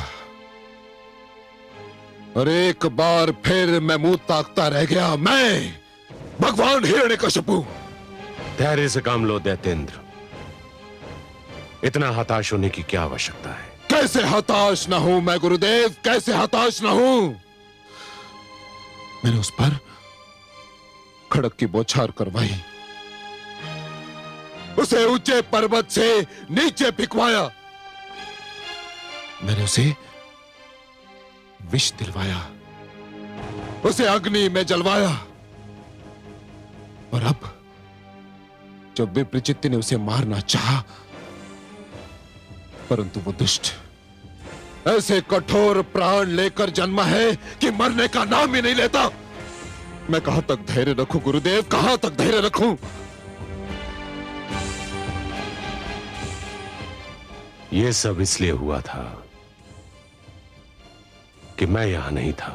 और एक बार फिर मैं मुंह ताकता रह गया। मैं भगवान हिरण्यकशिपु। धैर्य से काम लो दैत्येंद्र, इतना हताश होने की क्या आवश्यकता है। कैसे हताश ना हूं मैं गुरुदेव, कैसे हताश ना हूं। मैंने उस पर खड़क की बौछार करवाई, उसे ऊंचे पर्वत से नीचे फेंकवाया, मैंने उसे विष दिलवाया, उसे अग्नि में जलवाया। और अब जब विप्रचित्ती ने उसे मारना चाहा, परंतु वो दुष्ट ऐसे कठोर प्राण लेकर जन्मा है कि मरने का नाम ही नहीं लेता। मैं कहां तक धैर्य रखूं गुरुदेव, कहां तक धैर्य रखूं। यह सब इसलिए हुआ था कि मैं यहां नहीं था।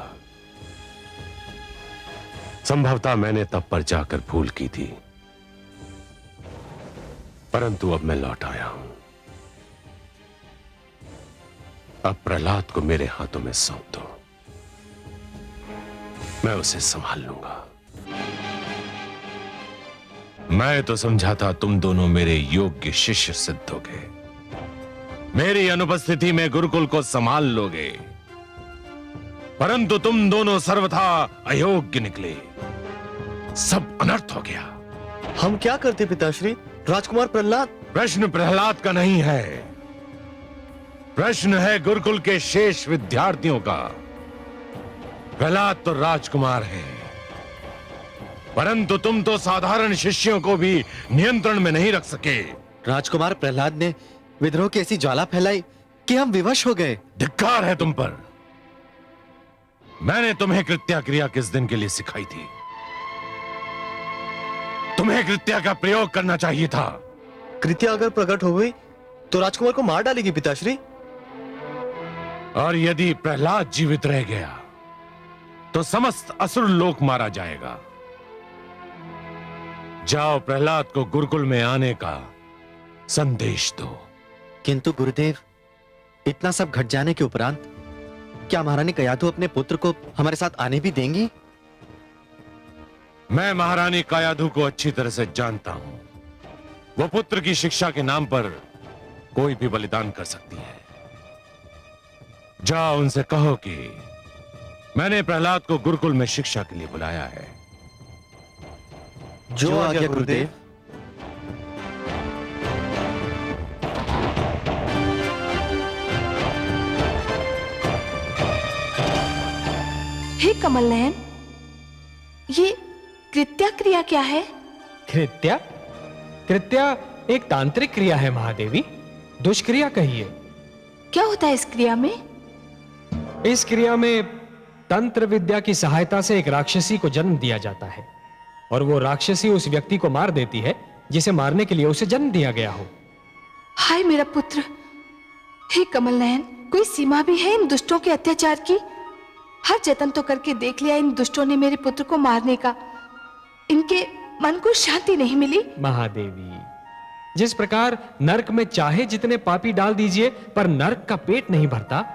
संभवतः मैंने तब पर जाकर भूल की थी, परंतु अब मैं लौट आया हूं। अब प्रहलाद को मेरे हाथों में सौंप दो, मैं उसे संभाल लूंगा। मैं तो समझा था तुम दोनों मेरे योग्य शिष्य सिद्ध होगे, मेरी अनुपस्थिति में गुरुकुल को संभाल लोगे, परंतु तुम दोनों सर्वथा अयोग्य निकले। सब अनर्थ हो गया। हम क्या करते पिताश्री? राजकुमार प्रहलाद। प्रश्न प्रहलाद का नहीं है, प्रश्न है गुरुकुल के शेष विद्यार्थियों का। प्रहलाद तो राजकुमार है, परंतु तुम तो साधारण शिष्यों को भी नियंत्रण में नहीं रख सके। राजकुमार प्रहलाद ने विद्रोह की ऐसी ज्वाला फैलाई कि हम विवश हो गए। धिक्कार है तुम पर। मैंने तुम्हें कृत्या क्रिया किस दिन के लिए सिखाई थी? तुम्हें कृत्या का प्रयोग करना चाहिए था। कृत्या अगर प्रकट हो गई तो राजकुमार को मार डालेगी पिताश्री। और यदि प्रहलाद जीवित रह गया तो समस्त असुर लोक मारा जाएगा। जाओ प्रहलाद को गुरुकुल में आने का संदेश दो। किंतु गुरुदेव, इतना सब घट जाने के उपरांत क्या महारानी कयाधु अपने पुत्र को हमारे साथ आने भी देंगी? मैं महारानी कयाधु को अच्छी तरह से जानता हूं। वो पुत्र की शिक्षा के नाम पर कोई भी बलिदान कर सकती है। जाओ उनसे कहो कि मैंने प्रहलाद को गुरुकुल में शिक्षा के लिए बुलाया है। जो आज्ञा गुरुदेव। हे कमल नयन, ये कृत्या क्रिया क्या है? कृत्या? कृत्या एक तांत्रिक क्रिया है महादेवी, दुष्क्रिया कहिए। क्या होता है इस क्रिया में? इस क्रिया में तंत्र विद्या की सहायता से एक राक्षसी को जन्म दिया जाता है और वो राक्षसी उस व्यक्ति को मार देती है जिसे मारने के लिए उसे जन्म दिया गया हो। हाय मेरा पुत्र। हे कमल नयन, कोई सीमा भी है इन दुष्टों के अत्याचार की? हर जतन तो करके देख लिया इन दुष्टों ने मेरे पुत्र को मारने का, इनके मन को शांति नहीं मिली। महादेवी, जिस प्रकार नरक में चाहे जितने पापी डाल दीजिए पर नरक का पेट नहीं भरता,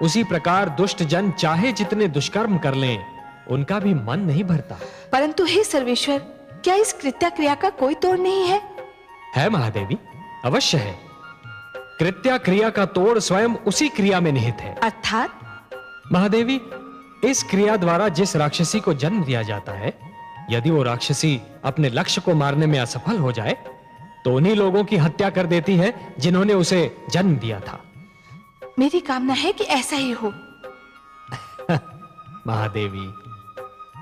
उसी प्रकार दुष्ट जन चाहे जितने दुष्कर्म कर लें उनका भी मन नहीं भरता। परंतु हे सर्वेश्वर, क्या इस कृत्या क्रिया का कोई तोड़ नहीं है? है महादेवी, अवश्य है। कृत्या क्रिया का तोड़ स्वयं उसी क्रिया में निहित है। अर्थात? महादेवी, इस क्रिया द्वारा जिस राक्षसी को जन्म दिया जाता है, यदि वो राक्षसी अपने लक्ष्य को मारने में असफल हो जाए तो उन्हीं लोगों की हत्या कर देती है जिन्होंने उसे जन्म दिया था। मेरी कामना है कि ऐसा ही हो। महादेवी,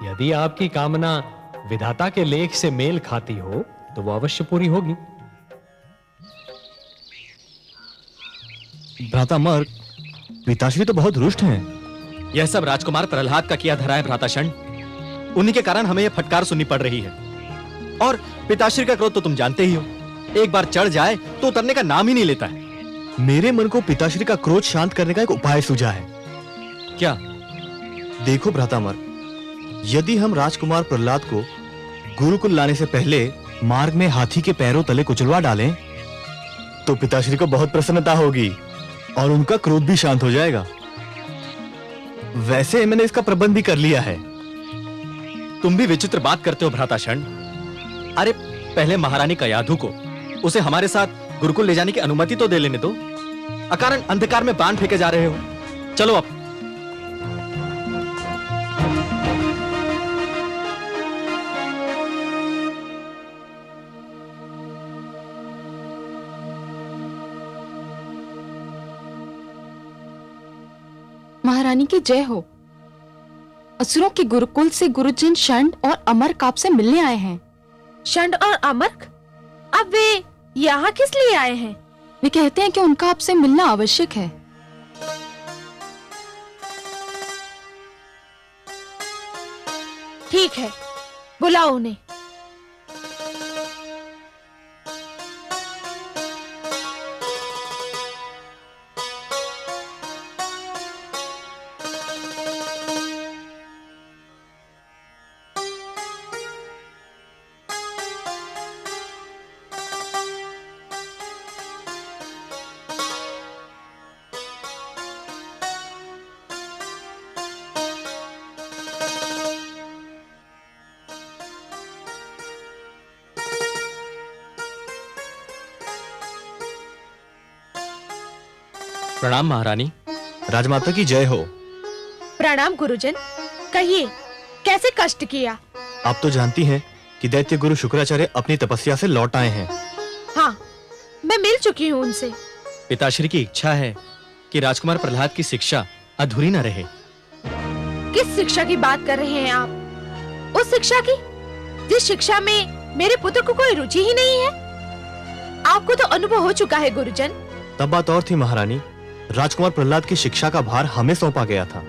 यदि आपकी कामना विधाता के लेख से मेल खाती हो तो वो अवश्य पूरी होगी। भ्राता मर्ग, पिताश्री तो बहुत रुष्ट हैं। यह सब राजकुमार प्रहलाद का किया धरा है भ्राताशण। उन्हीं के कारण हमें यह फटकार सुननी पड़ रही है। और पिताश्री का क्रोध तो तुम जानते ही हो, एक बार चढ़ जाए तो उतरने का नाम ही नहीं लेता है। मेरे मन को पिताश्री का क्रोध शांत करने का एक उपाय सूझा है। क्या? देखो भ्राता मर्ग, यदि हम राजकुमार प्रहलाद को गुरुकुल लाने से पहले मार्ग में हाथी के पैरों तले कुचलवा डालें तो पिताश्री को बहुत प्रसन्नता होगी और उनका क्रोध भी शांत हो जाएगा। वैसे मैंने इसका प्रबंध भी कर लिया है। तुम भी विचित्र बात करते हो भ्राताशण। अरे पहले महारानी कयाधु को उसे हमारे साथ गुरुकुल ले जाने की अनुमति तो दे लेने दो। अकारण अंधकार में बाण फेंके जा रहे हो। चलो अब। महारानी की जय हो। असुरों के गुरुकुल से गुरुजन षंड और अमरक आपसे मिलने आए हैं। षंड और अमरक? अब वे यहाँ किस लिए आए हैं? वे कहते हैं कि उनका आपसे मिलना आवश्यक है। ठीक है, बुलाओ उन्हें। प्रणाम महारानी। राजमाता की जय हो। प्रणाम गुरुजन। कहिए, कैसे कष्ट किया? आप तो जानती हैं कि दैत्य गुरु शुक्राचार्य अपनी तपस्या से लौट आए हैं। हाँ, मैं मिल चुकी हूँ उनसे। पिताश्री की इच्छा है कि राजकुमार प्रहलाद की शिक्षा अधूरी न रहे। किस शिक्षा की बात कर रहे हैं आप? उस शिक्षा की जिस शिक्षा में मेरे पुत्र को कोई रुचि ही नहीं है। आपको तो अनुभव हो चुका है गुरुजन। तब बात और थी महारानी। राजकुमार प्रहलाद की शिक्षा का भार हमें सौंपा गया था,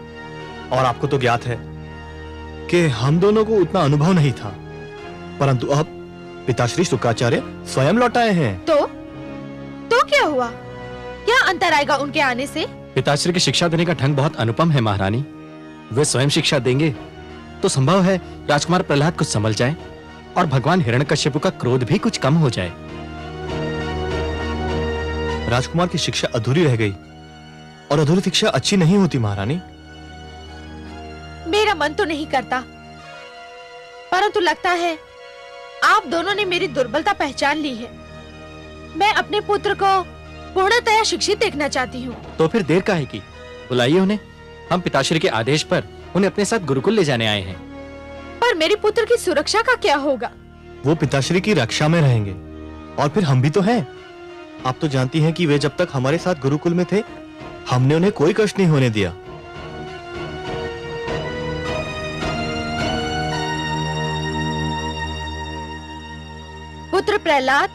और आपको तो ज्ञात है कि हम दोनों को उतना अनुभव नहीं था, परंतु अब पिताश्री शुक्राचार्य स्वयं लौट आए हैं। तो क्या हुआ? क्या अंतर आएगा उनके आने से? पिताश्री की शिक्षा देने का ढंग बहुत अनुपम है महारानी। वे स्वयं शिक्षा देंगे तो संभव है राजकुमार प्रहलाद कुछ संभल जाए और भगवान हिरण्यकश्यप का क्रोध भी कुछ कम हो जाए। राजकुमार की शिक्षा अधूरी रह गई और अधूरी शिक्षा अच्छी नहीं होती महारानी। मेरा मन तो नहीं करता, परंतु लगता है आप दोनों ने मेरी दुर्बलता पहचान ली है। मैं अपने पुत्र को पूर्णतया शिक्षित देखना चाहती हूँ। तो फिर देर काहे की? बुलाइए उन्हें। हम पिताश्री के आदेश पर उन्हें अपने साथ गुरुकुल ले जाने आए हैं। पर मेरे पुत्र की सुरक्षा का क्या होगा? वो पिताश्री की रक्षा में रहेंगे और फिर हम भी तो हैं। आप तो जानती हैं कि वे जब तक हमारे साथ गुरुकुल में थे हमने उन्हें कोई कष्ट नहीं होने दिया। पुत्र प्रहलाद,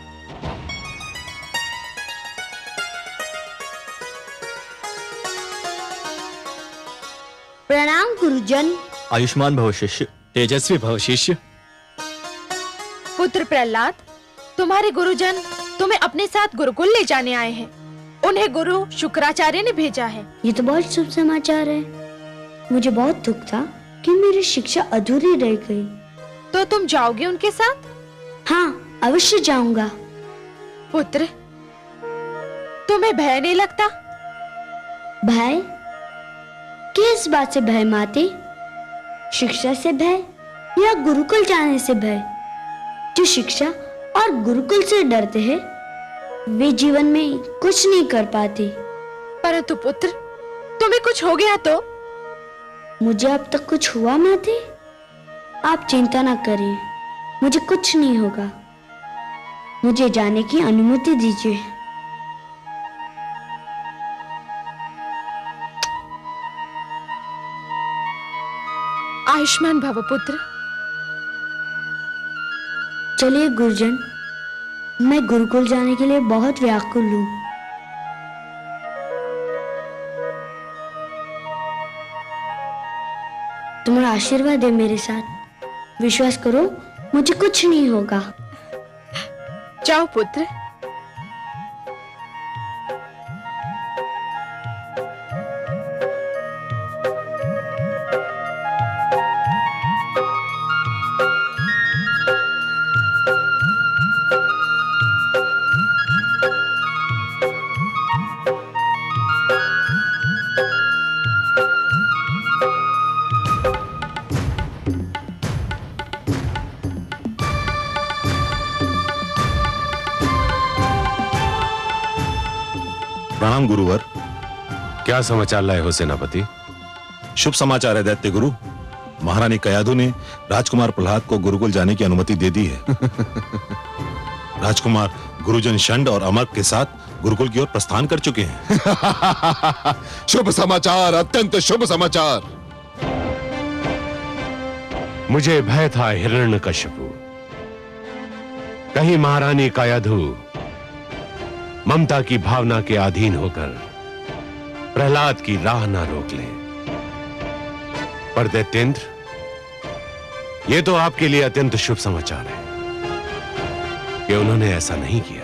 प्रणाम गुरुजन। आयुष्मान भव शिष्य। तेजस्वी भव शिष्य। पुत्र प्रहलाद, तुम्हारे गुरुजन तुम्हें अपने साथ गुरुकुल ले जाने आए हैं। उन्हें गुरु शुक्राचार्य ने भेजा है। ये तो बहुत शुभ समाचार है। मुझे बहुत दुख था कि मेरी शिक्षा अधूरी रह गई। तो तुम जाओगे उनके साथ? हाँ, अवश्य जाऊंगा। पुत्र, तुम्हें भय नहीं लगता? भय? किस बात से भय माते? शिक्षा से भय या गुरुकुल जाने से भय? जो शिक्षा और गुरुकुल से डरते हैं वे जीवन में कुछ नहीं कर पाते। परंतु पुत्र, तुम्हें कुछ हो गया तो? मुझे अब तक कुछ हुआ माते? आप चिंता ना करें, मुझे कुछ नहीं होगा। मुझे जाने की अनुमति दीजिए। आयुष्मान भव पुत्र। चलिए गुरुजन, मैं गुरुकुल जाने के लिए बहुत व्याकुल हूँ। तुम्हारा आशीर्वाद है मेरे साथ। विश्वास करो, मुझे कुछ नहीं होगा। जाओ पुत्र। प्रणाम गुरुवर। क्या समाचार लाए हो सेनापति? शुभ समाचार है दैत्य गुरु। महारानी कयाधु ने राजकुमार प्रहलाद को गुरुकुल जाने की अनुमति दे दी है। राजकुमार गुरुजन षंड और अमर के साथ गुरुकुल की ओर प्रस्थान कर चुके हैं। शुभ समाचार, अत्यंत शुभ समाचार। मुझे भय था हिरण्यकश्यपु, कहीं महारानी कयाधु ममता की भावना के अधीन होकर प्रहलाद की राह ना रोक ले। पर दैत्येंद्र, यह तो आपके लिए अत्यंत शुभ समाचार है कि उन्होंने ऐसा नहीं किया।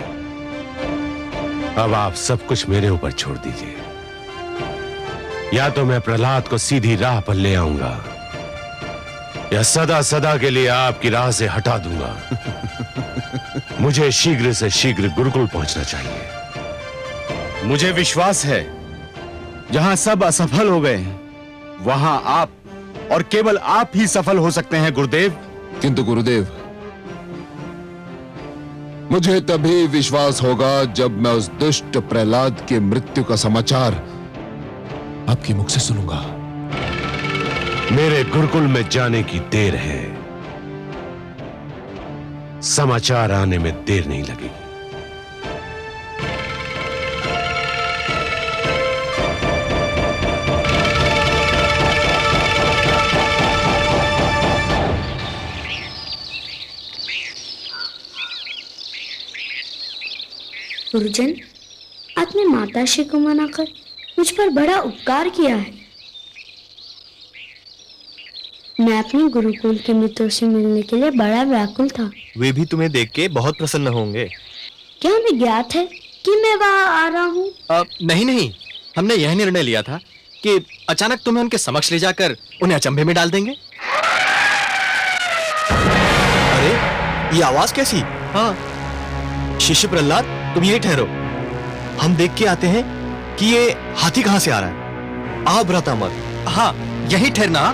अब आप सब कुछ मेरे ऊपर छोड़ दीजिए। या तो मैं प्रहलाद को सीधी राह पर ले आऊंगा या सदा सदा के लिए आपकी राह से हटा दूंगा। मुझे शीघ्र से शीघ्र गुरुकुल पहुंचना चाहिए। मुझे विश्वास है जहां सब असफल हो गए वहां आप और केवल आप ही सफल हो सकते हैं गुरुदेव। किंतु गुरुदेव, मुझे तभी विश्वास होगा जब मैं उस दुष्ट प्रहलाद की मृत्यु का समाचार आपके मुख से सुनूंगा। मेरे गुरुकुल में जाने की देर है, समाचार आने में देर नहीं लगेगी। गुरुजन, आपने माताश्री को मनाकर मुझ पर बड़ा उपकार किया है। मैं अपने गुरुकुल के मित्रों से मिलने के लिए बड़ा व्याकुल था। वे भी तुम्हें देख के बहुत प्रसन्न होंगे। क्या हमें ज्ञात है कि मैं वहाँ आ रहा हूँ? नहीं नहीं, हमने यह निर्णय लिया था कि अचानक तुम्हें उनके समक्ष ले जाकर उन्हें अचंभे में डाल देंगे। अरे ये आवाज कैसी? हाँ। शिष्य प्रहलाद, तुम यही ठहरो, हम देख के आते हैं कि ये हाथी कहां से आ रहा है। आ भ्रातामर। हाँ, यही ठहरना।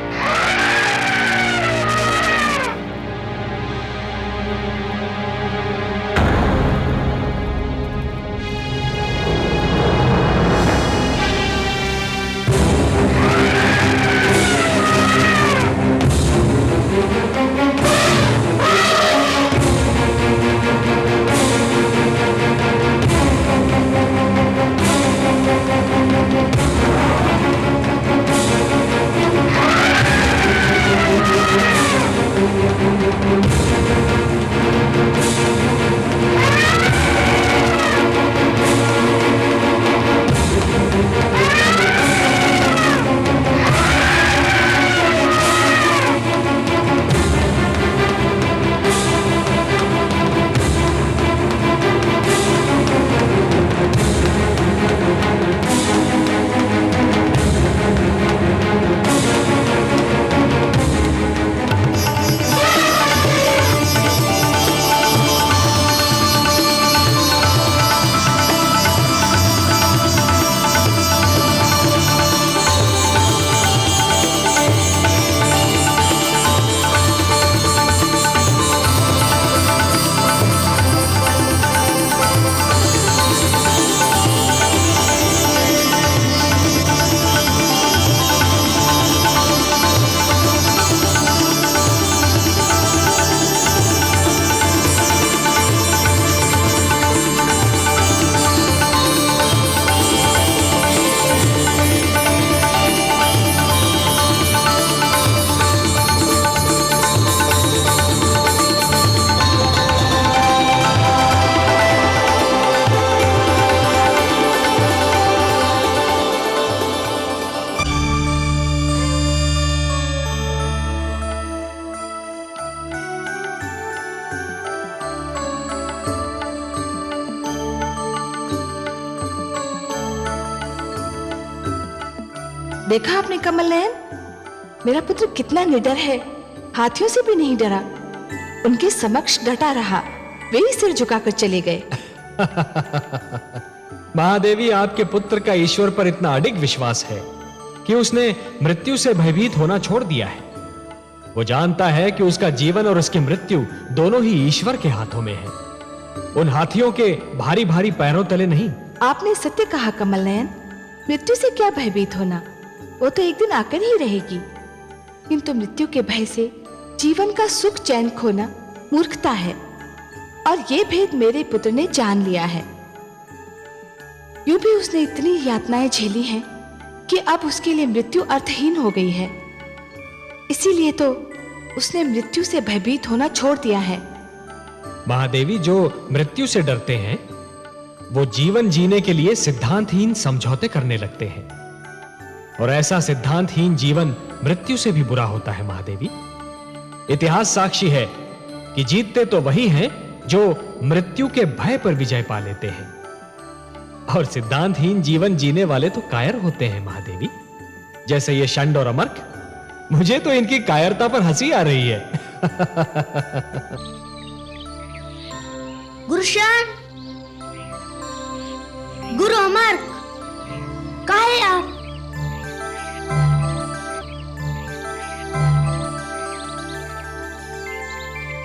देखा आपने कमल नयन, मेरा पुत्र कितना निडर है, हाथियों से भी नहीं डरा। उनके समक्ष डटा रहा, वे ही सिर झुकाकर चले गए। महादेवी, आपके पुत्र का ईश्वर पर इतना अडिग विश्वास है कि उसने मृत्यु से भयभीत होना छोड़ दिया है। वो जानता है कि उसका जीवन और उसकी मृत्यु दोनों ही ईश्वर के हाथों में है, उन हाथियों के भारी भारी पैरों तले नहीं। आपने सत्य कहा कमल नयन, मृत्यु से क्या भयभीत होना, वो तो एक दिन आकर ही रहेगी। किंतु मृत्यु के भय से जीवन का सुख चैन खोना मूर्खता है, और ये भेद मेरे पुत्र ने जान लिया है। यूं भी उसने इतनी यातनाएं झेली हैं कि अब उसके लिए मृत्यु अर्थहीन हो गई है। इसीलिए तो उसने मृत्यु से भयभीत होना छोड़ दिया है। महादेवी, जो मृत्यु से डरते हैं वो जीवन जीने के लिए सिद्धांतहीन समझौते करने लगते हैं, और ऐसा सिद्धांतहीन जीवन मृत्यु से भी बुरा होता है। महादेवी, इतिहास साक्षी है कि जीतते तो वही हैं जो मृत्यु के भय पर विजय पा लेते हैं, और सिद्धांतहीन जीवन जीने वाले तो कायर होते हैं। महादेवी, जैसे ये षंड और अमर्क, मुझे तो इनकी कायरता पर हंसी आ रही है। गुरुशान, गुरु अमर्क, कहाँ है आप?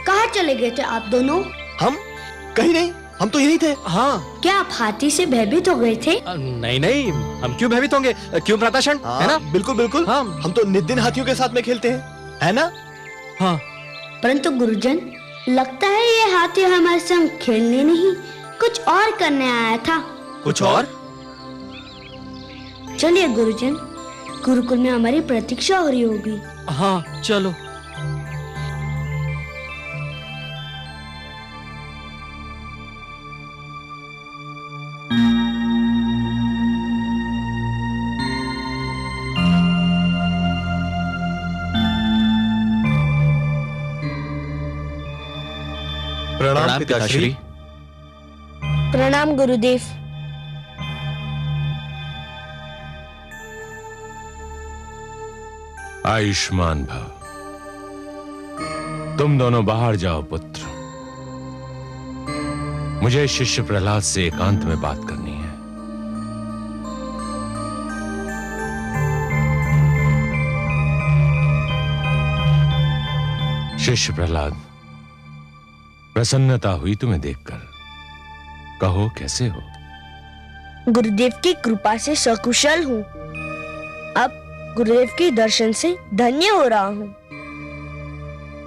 कहाँ चले गए थे आप दोनों? हम कहीं नहीं, हम तो यही थे। हाँ। क्या आप हाथी से भयभीत हो गए थे? नहीं नहीं, हम क्यों भयभीत होंगे? क्यों भ्राताशण? है ना? बिल्कुल बिल्कुल। हाँ। हम तो नित दिन हाथियों के साथ में खेलते हैं, है ना? हाँ। परंतु गुरुजन, लगता है ये हाथी हमारे संग खेलने नहीं, कुछ और करने आया था। कुछ और? चलिए गुरुजन, गुरुकुल में हमारी प्रतीक्षा हो रही होगी। हाँ, चलो। प्रणाम पिताश्री। प्रणाम गुरुदेव। आयुष्मान भव। तुम दोनों बाहर जाओ पुत्र। मुझे शिष्य प्रहलाद से एकांत में बात करनी है। शिष्य प्रहलाद, प्रसन्नता हुई तुम्हें देखकर। कहो कैसे हो? गुरुदेव की कृपा से सकुशल हूँ। अब गुरुदेव के दर्शन से धन्य हो रहा हूँ।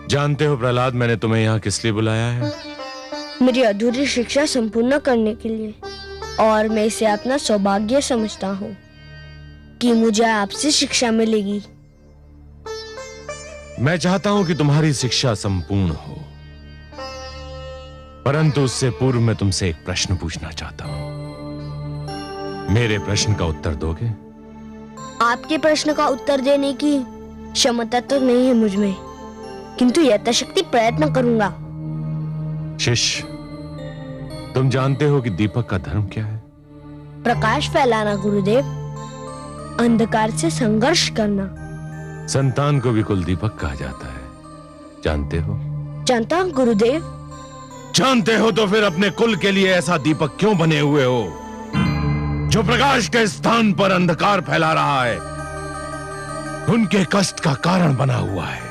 जानते हो प्रहलाद, मैंने तुम्हें यहाँ किस लिए बुलाया है? मेरी अधूरी शिक्षा संपूर्ण करने के लिए, और मैं इसे अपना सौभाग्य समझता हूँ कि मुझे आपसे शिक्षा मिलेगी। मैं चाहता हूं कि तुम्हारी शिक्षा संपूर्ण हो, परंतु उससे पूर्व मैं तुमसे एक प्रश्न पूछना चाहता हूं। मेरे प्रश्न का उत्तर दोगे? आपके प्रश्न का उत्तर देने की क्षमता तो नहीं है मुझ में, किंतु यथाशक्ति प्रयत्न करूंगा। शिष्य, तुम जानते हो कि दीपक का धर्म क्या है? प्रकाश फैलाना गुरुदेव, अंधकार से संघर्ष करना। संतान को भी कुल दीपक कहा जाता है, जानते हो? जानता हूं गुरुदेव। जानते हो तो फिर अपने कुल के लिए ऐसा दीपक क्यों बने हुए हो जो प्रकाश के स्थान पर अंधकार फैला रहा है, उनके कष्ट का कारण बना हुआ है।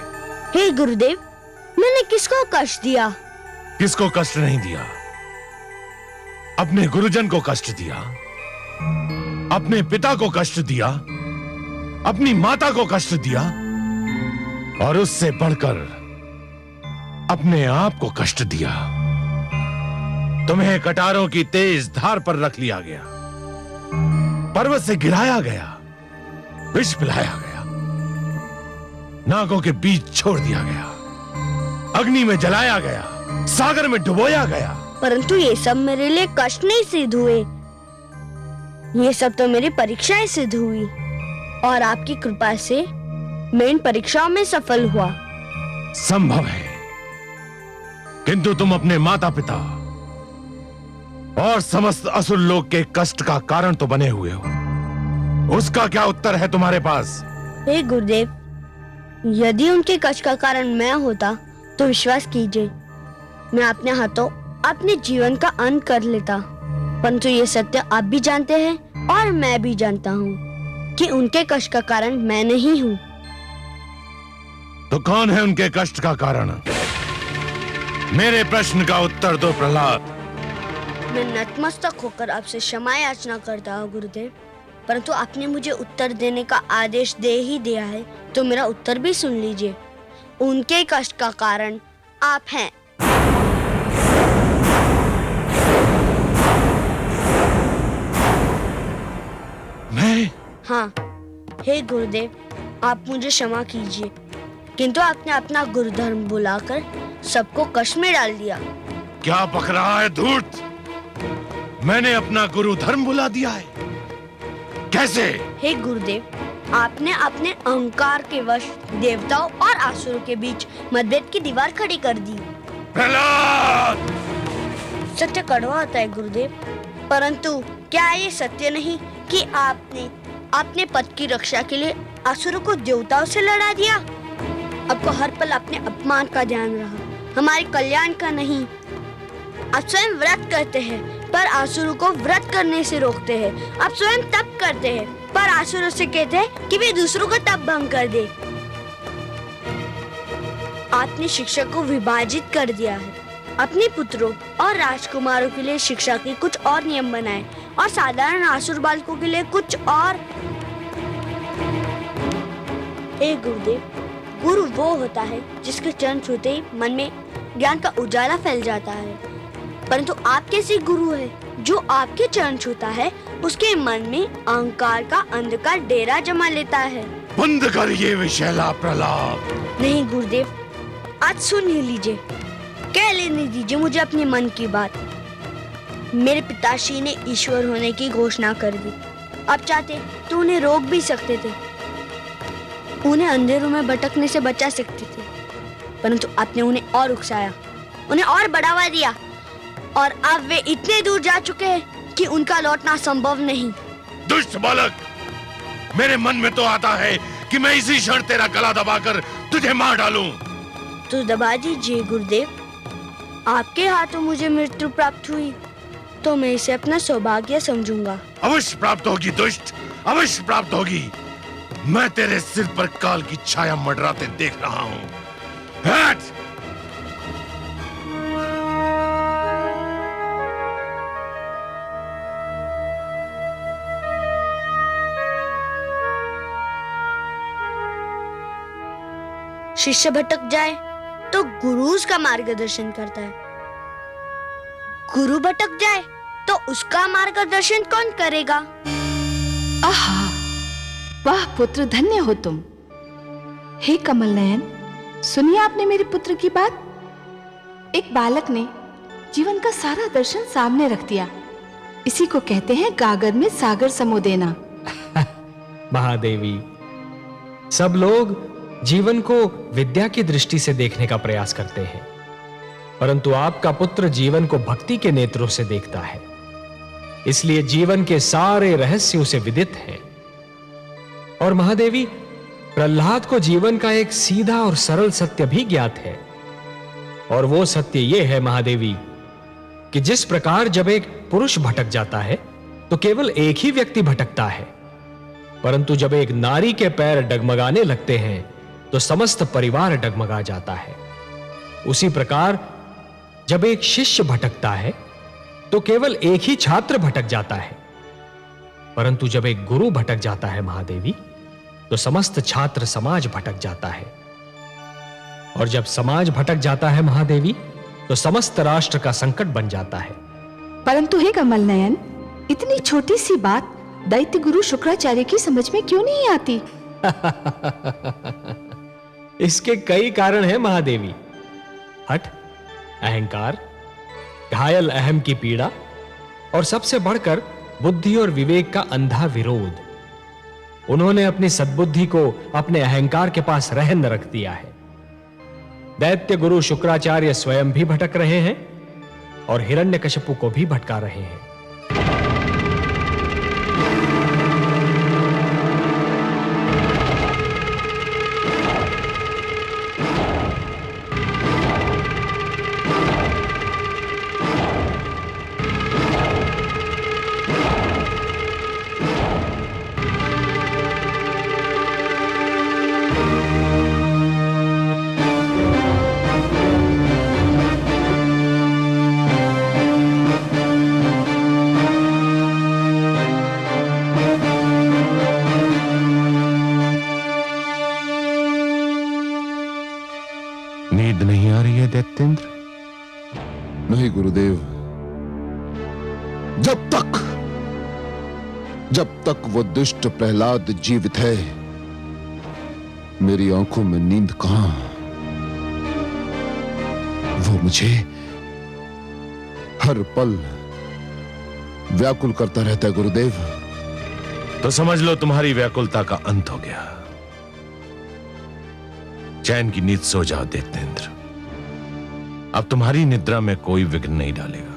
हे गुरुदेव, मैंने किसको कष्ट दिया? किसको कष्ट नहीं दिया? अपने गुरुजन को कष्ट दिया, अपने पिता को कष्ट दिया, अपनी माता को कष्ट दिया, और उससे बढ़कर अपने आप को कष्ट दिया। तुम्हें कटारों की तेज धार पर रख लिया गया, पर्वत से गिराया गया, विष पिलाया गया, नागों के बीच छोड़ दिया गया, अग्नि में जलाया गया, सागर में डुबोया गया। परंतु ये सब मेरे लिए कष्ट नहीं सिद्ध हुए। ये सब तो मेरी परीक्षाएं सिद्ध हुई, और आपकी कृपा से मैं इन परीक्षाओं में सफल हुआ। संभव है, किंतु तुम अपने माता पिता और समस्त असुर लोक के कष्ट का कारण तो बने हुए हो। उसका क्या उत्तर है तुम्हारे पास? हे गुरुदेव, यदि उनके कष्ट का कारण मैं होता तो विश्वास कीजिए, मैं अपने हाथों अपने जीवन का अंत कर लेता। परंतु ये सत्य आप भी जानते हैं और मैं भी जानता हूँ कि उनके कष्ट का कारण मैं नहीं हूँ। तो कौन है उनके कष्ट का कारण? मेरे प्रश्न का उत्तर दो प्रहलाद। मैं नतमस्तक होकर आपसे क्षमा याचना करता हूँ गुरुदेव, परंतु आपने मुझे उत्तर देने का आदेश दे ही दिया है, तो मेरा उत्तर भी सुन लीजिए। उनके कष्ट का कारण आप हैं। मैं? हाँ, हे गुरुदेव, आप मुझे क्षमा कीजिए, किंतु आपने अपना गुरुधर्म बुलाकर सबको कष्ट में डाल दिया। क्या बक रहा है धूर्त? मैंने अपना गुरु धर्म बुला दिया है? कैसे? हे गुरुदेव, आपने अपने अहंकार के वश देवताओं और आसुरों के बीच मतभेद की दीवार खड़ी कर दी। प्रहलाद! सत्य कड़वा होता है गुरुदेव, परंतु क्या ये सत्य नहीं कि आपने अपने पद की रक्षा के लिए आसुरों को देवताओं से लड़ा दिया? आपको हर पल अपने अपमान का ध्यान रहा, हमारे कल्याण का नहीं। आप स्वयं व्रत करते हैं पर आसुरों को व्रत करने से रोकते हैं। आप स्वयं तप करते हैं पर आसुरों से कहते हैं कि वे दूसरों को तप भंग कर दे। आपने शिक्षा को विभाजित कर दिया है। अपने पुत्रों और राजकुमारों के लिए शिक्षा के कुछ और नियम बनाए और साधारण आसुर बालकों के लिए कुछ और। हे गुरुदेव, गुरु वो होता है जिसके चरण छूते ही मन में ज्ञान का उजाला फैल जाता है, परंतु आप कैसे गुरु है जो आपके चरण छूता है उसके मन में अहंकार का अंधकार डेरा जमा लेता है। बंद कर ये विषैला प्रलाप। नहीं गुरुदेव, आज सुन ही लीजिए, कह लेने दीजिए मुझे अपने मन की बात। मेरे पिताश्री ने ईश्वर होने की घोषणा कर दी। अब चाहते तो उन्हें रोक भी सकते थे, उन्हें अंधेरों में भटकने से बचा सकते थे, परंतु आपने उन्हें और उकसाया। उन्हें और बढ़ावा दिया और अब वे इतने दूर जा चुके हैं कि उनका लौटना संभव नहीं। दुष्ट बालक, मेरे मन में तो आता है कि मैं इसी क्षण तेरा गला दबाकर तुझे मार डालूं। तो दबा दीजिए गुरुदेव। आपके हाथों मुझे मृत्यु प्राप्त हुई तो मैं इसे अपना सौभाग्य समझूंगा। अवश्य प्राप्त होगी दुष्ट, अवश्य प्राप्त होगी। मैं तेरे सिर पर काल की छाया मंडराते देख रहा हूं। हट! शिष्य भटक जाए तो गुरु उसका मार्गदर्शन करता है, गुरु भटक जाए तो उसका मार्गदर्शन कौन करेगा? आहा, वाह पुत्र, धन्य हो तुम। हे कमल नयन, सुनिए आपने मेरे पुत्र की बात। एक बालक ने जीवन का सारा दर्शन सामने रख दिया। इसी को कहते हैं गागर में सागर समो देना। महादेवी, सब लोग जीवन को विद्या की दृष्टि से देखने का प्रयास करते हैं, परंतु आपका पुत्र जीवन को भक्ति के नेत्रों से देखता है, इसलिए जीवन के सारे रहस्य उसे विदित हैं। और महादेवी, प्रहलाद को जीवन का एक सीधा और सरल सत्य भी ज्ञात है, और वो सत्य यह है महादेवी कि जिस प्रकार जब एक पुरुष भटक जाता है तो केवल एक ही व्यक्ति भटकता है, परंतु जब एक नारी के पैर डगमगाने लगते हैं तो समस्त परिवार डगमगा जाता है। उसी प्रकार जब एक शिष्य भटकता है तो केवल एक ही छात्र भटक जाता है, परंतु जब एक गुरु भटक जाता है महादेवी तो समस्त छात्र समाज भटक जाता है, और जब समाज भटक जाता है महादेवी तो समस्त राष्ट्र का संकट बन जाता है। परंतु हे कमल नयन, इतनी छोटी सी बात दैत्य गुरु शुक्राचार्य की समझ में क्यों नहीं आती? इसके कई कारण हैं महादेवी। हठ, अहंकार, घायल अहम की पीड़ा, और सबसे बढ़कर बुद्धि और विवेक का अंधा विरोध। उन्होंने अपनी सद्बुद्धि को अपने अहंकार के पास रहन रख दिया है। दैत्य गुरु शुक्राचार्य स्वयं भी भटक रहे हैं और हिरण्यकशिपु को भी भटका रहे हैं। नींद नहीं आ रही है दैत्येंद्र? नहीं गुरुदेव, जब तक वो दुष्ट प्रहलाद जीवित है मेरी आंखों में नींद कहां। वो मुझे हर पल व्याकुल करता रहता है गुरुदेव। तो समझ लो तुम्हारी व्याकुलता का अंत हो गया। चैन की नींद सो जाओ दैत्येंद्र। अब तुम्हारी निद्रा में कोई विघ्न नहीं डालेगा।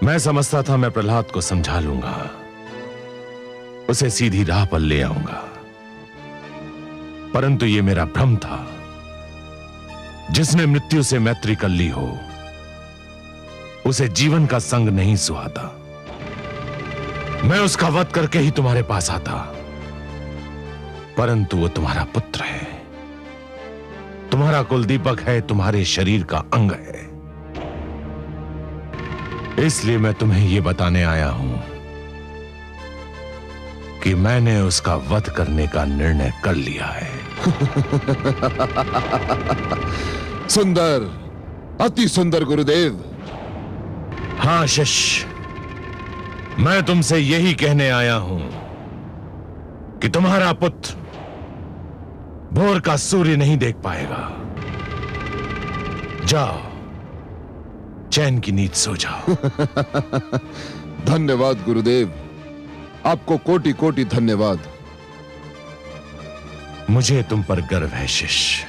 मैं समझता था मैं प्रहलाद को समझा लूंगा, उसे सीधी राह पर ले आऊंगा, परंतु यह मेरा भ्रम था। जिसने मृत्यु से मैत्री कर ली हो उसे जीवन का संग नहीं सुहाता। मैं उसका वध करके ही तुम्हारे पास आता, परंतु वो तुम्हारा पुत्र है, तुम्हारा कुलदीपक है, तुम्हारे शरीर का अंग है। इसलिए मैं तुम्हें यह बताने आया हूं कि मैंने उसका वध करने का निर्णय कर लिया है। सुंदर, अति सुंदर गुरुदेव। हां शिष्य, मैं तुमसे यही कहने आया हूं कि तुम्हारा पुत्र भोर का सूर्य नहीं देख पाएगा। जाओ, चैन की नींद सो जाओ। धन्यवाद गुरुदेव, आपको कोटि कोटि धन्यवाद। मुझे तुम पर गर्व है शिष्य।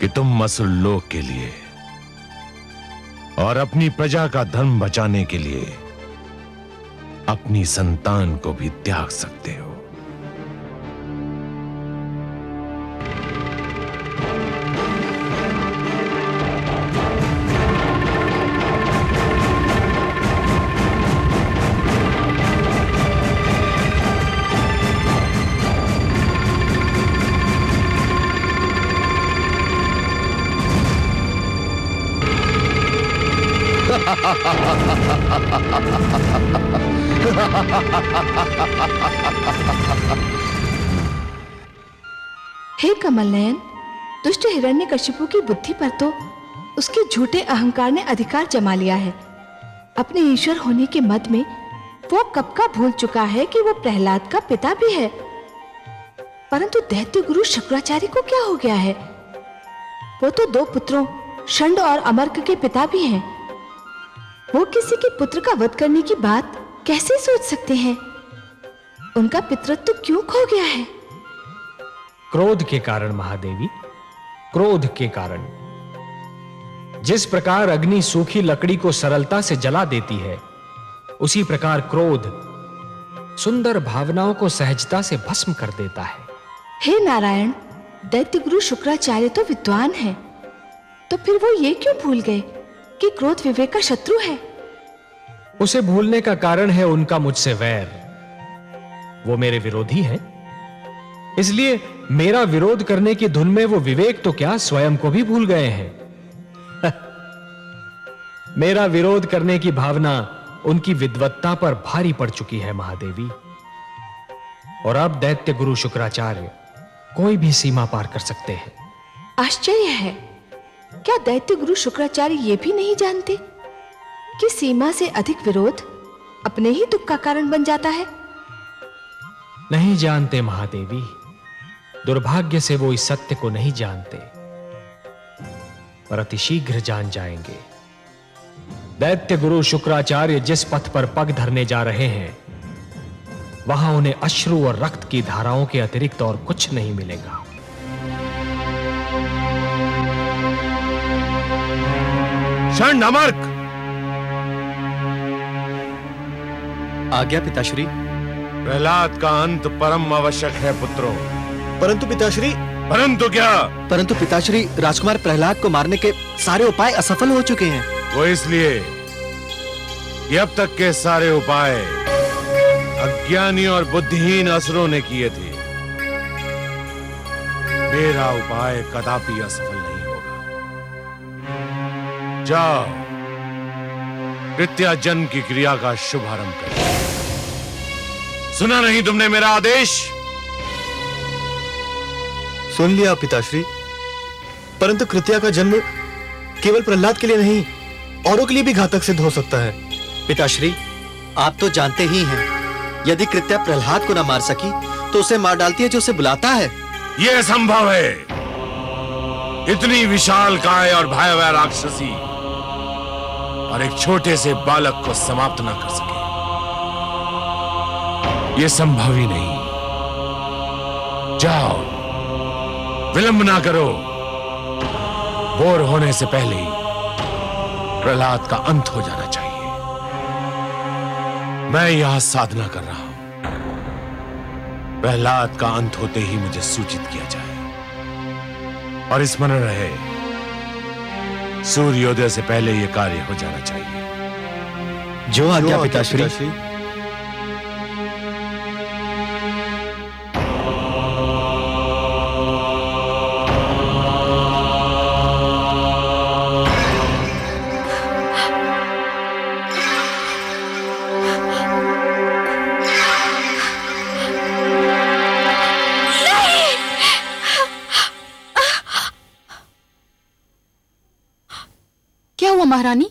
कि तुम मसुल लोक के लिए और अपनी प्रजा का धर्म बचाने के लिए अपनी संतान को भी त्याग सकते हो। हे कमल नयन, दुष्ट हिरण्यकशिपु की बुद्धि पर तो उसके झूठे अहंकार ने अधिकार जमा लिया है। अपने ईश्वर होने के मद में वो कब का भूल चुका है कि वो प्रहलाद का पिता भी है। परंतु दैत्य गुरु शुक्राचार्य को क्या हो गया है? वो तो 2 पुत्रों षंड और अमर्क के पिता भी हैं। वो किसी के पुत्र का वध करने की बात कैसे सोच सकते हैं? उनका पितृत्व क्यों खो गया है? क्रोध के कारण महादेवी, क्रोध के कारण। जिस प्रकार अग्नि सूखी लकड़ी को सरलता से जला देती है, उसी प्रकार क्रोध सुंदर भावनाओं को सहजता से भस्म कर देता है। हे नारायण, दैत्य गुरु शुक्राचार्य तो विद्वान हैं, तो फिर वो ये क्यों भूल गए कि क्रोध विवेक का शत्रु है? उसे भूलने का कारण है उनका मुझसे वैर। वो मेरे विरोधी हैं, इसलिए मेरा विरोध करने की धुन में वो विवेक तो क्या स्वयं को भी भूल गए हैं। मेरा विरोध करने की भावना उनकी विद्वत्ता पर भारी पड़ चुकी है महादेवी। और अब दैत्य गुरु शुक्राचार्य कोई भी सीमा पार कर सकते हैं। आश्चर्य है, क्या दैत्य गुरु शुक्राचार्य ये भी नहीं जानते कि सीमा से अधिक विरोध अपने ही दुख का कारण बन जाता है? नहीं जानते महादेवी, दुर्भाग्य से वो इस सत्य को नहीं जानते, पर अतिशीघ्र जान जाएंगे। दैत्य गुरु शुक्राचार्य जिस पथ पर पग धरने जा रहे हैं, वहां उन्हें अश्रु और रक्त की धाराओं के अतिरिक्त और कुछ नहीं मिलेगा। षंड अमर्क! आज्ञा पिताश्री। प्रहलाद का अंत परम आवश्यक है पुत्रों। परंतु पिताश्री। परंतु क्या? परंतु पिताश्री, राजकुमार प्रहलाद को मारने के सारे उपाय असफल हो चुके हैं। वो इसलिए कि अब तक के सारे उपाय अज्ञानी और बुद्धिहीन असुरों ने किए थे। मेरा उपाय कदापि असफल नहीं होगा। जाओ, कृत्या जन्म की क्रिया का शुभारंभ करो। सुना नहीं तुमने मेरा आदेश? सुन लिया पिताश्री, परंतु कृत्या का जन्म केवल प्रहलाद के लिए नहीं, औरों के लिए भी घातक सिद्ध हो सकता है। पिताश्री, आप तो जानते ही हैं, यदि कृत्या प्रहलाद को न मार सकी तो उसे मार डालती है जो उसे बुलाता है। यह संभव है। इतनी विशाल काय और भयावह राक्षसी और एक छोटे से बालक को समाप्त न कर सके, यह संभव ही नहीं। जाओ, विलंब ना करो। भोर होने से पहले ही प्रहलाद का अंत हो जाना चाहिए। मैं यहां साधना कर रहा हूं। प्रहलाद का अंत होते ही मुझे सूचित किया जाए। और स्मरण रहे, सूर्योदय से पहले यह कार्य हो जाना चाहिए। जो आज्ञा पिताश्री। क्या हुआ महारानी?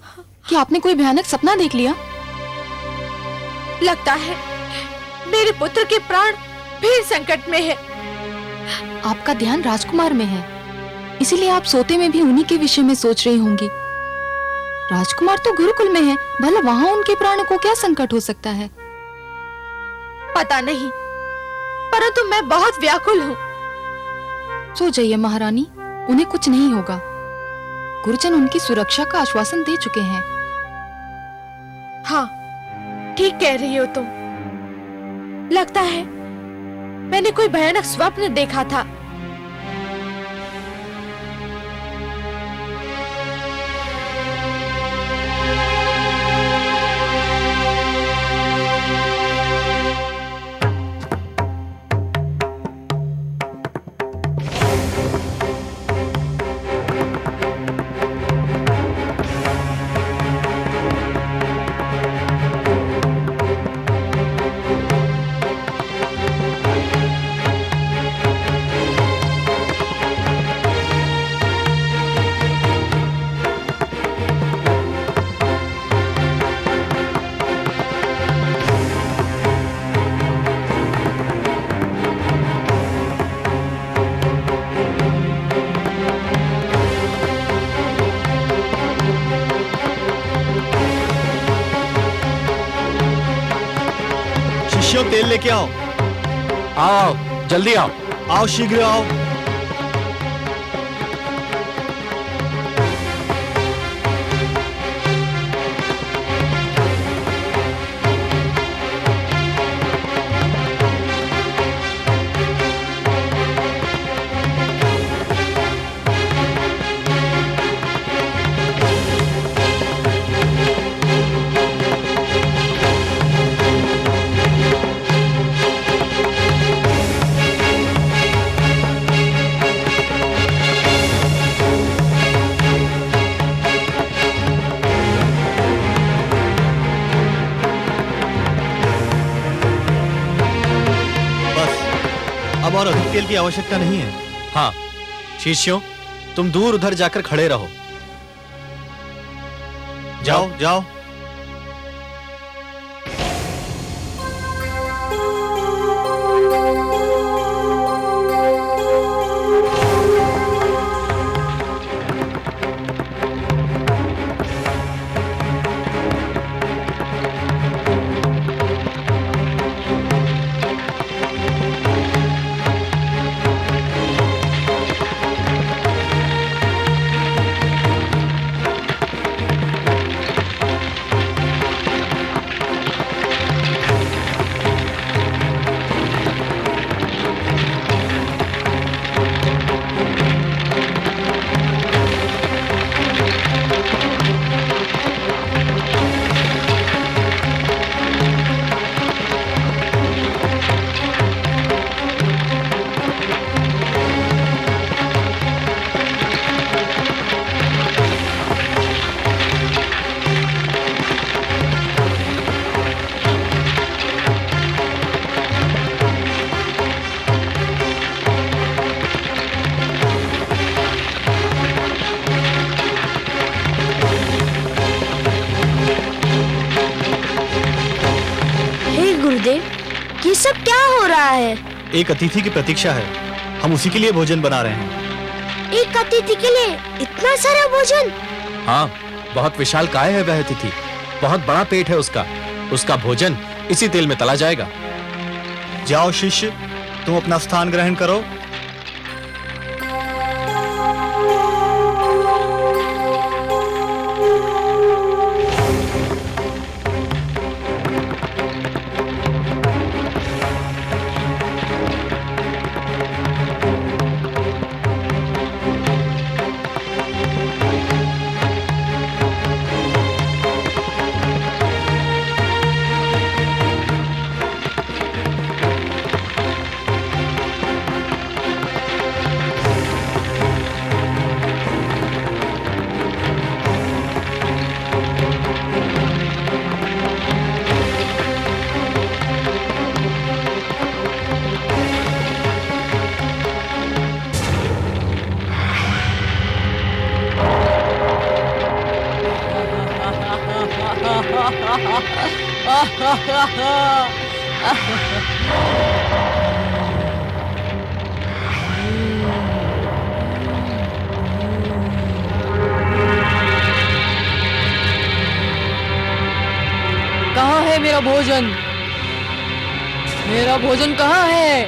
क्या आपने कोई भयानक सपना देख लिया? लगता है मेरे पुत्र के प्राण फिर संकट में है। आपका ध्यान राजकुमार में है, इसीलिए आप सोते में भी उन्हीं के विषय में सोच रही होंगी। राजकुमार तो गुरुकुल में है, भला वहां उनके प्राणों को क्या संकट हो सकता है? पता नहीं, परंतु मैं बहुत व्याकुल हूँ। सो जाइए महारानी, उन्हें कुछ नहीं होगा। गुरुजन उनकी सुरक्षा का आश्वासन दे चुके हैं। हाँ, ठीक कह रही हो तुम। लगता है मैंने कोई भयानक स्वप्न देखा था। शिष्यों, तेल लेके आओ। आओ, जल्दी आओ। आओ, शीघ्र आओ। अब और अधिक तेल की आवश्यकता नहीं है। हाँ, शिष्यों, तुम दूर उधर जाकर खड़े रहो। जाओ जाओ। ये सब क्या हो रहा है? एक अतिथि की प्रतीक्षा है, हम उसी के लिए भोजन बना रहे हैं। एक अतिथि के लिए इतना सारा भोजन? हाँ, बहुत विशाल काय है वह अतिथि, बहुत बड़ा पेट है उसका। उसका भोजन इसी तेल में तला जाएगा। जाओ शिष्य, तुम अपना स्थान ग्रहण करो। कहाँ है मेरा भोजन? मेरा भोजन कहाँ है?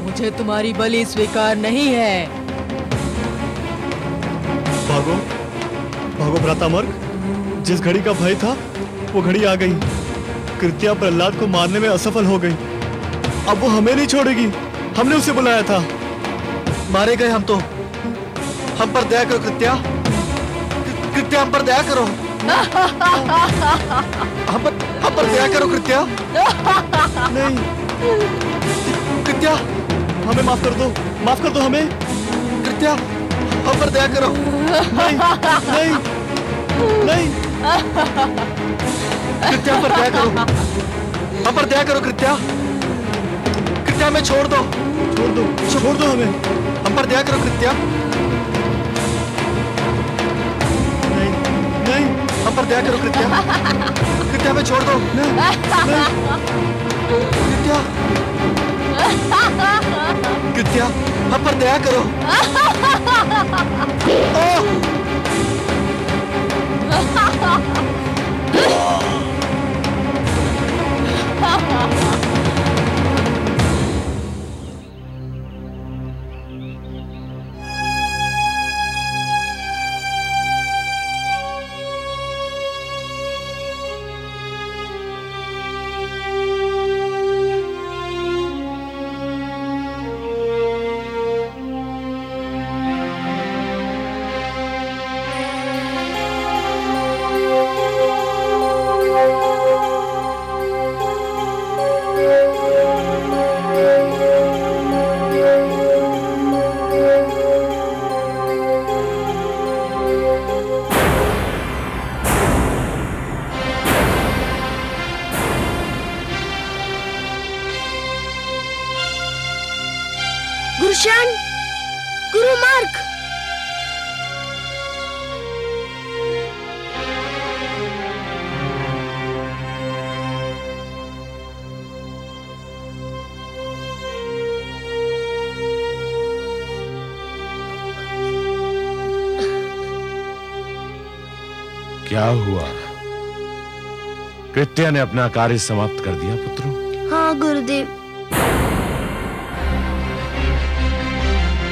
मुझे तुम्हारी बलि स्वीकार नहीं है। भागो भागो भ्रातामर्ग, जिस घड़ी का भय था वो घड़ी आ गई। कृत्या प्रहलाद को मारने में असफल हो गई। अब वो हमें नहीं छोड़ेगी। हमने उसे बुलाया था। मारे गए हम तो। हम पर दया करो कृत्या। कृत्या हम पर दया करो। हम पर दया करो कृत्या। नहीं कृत्या हमें माफ कर दो। माफ कर दो हमें। कृत्या हम पर दया करो। नहीं नहीं नहीं कृत्या पर दया करो। हम पर दया करो कृत्या। कृत्या हमें छोड़ दो। छोड़ दो हमें। हम पर दया करो कृत्या। नहीं नहीं हम पर दया करो कृत्या। कृत्या हमें छोड़ दो। कृत्या कृत्या हम पर दया करो। गुरुशन, गुरु मार्ग। क्या हुआ? कृत्या ने अपना कार्य समाप्त कर दिया पुत्रों। हाँ गुरुदेव।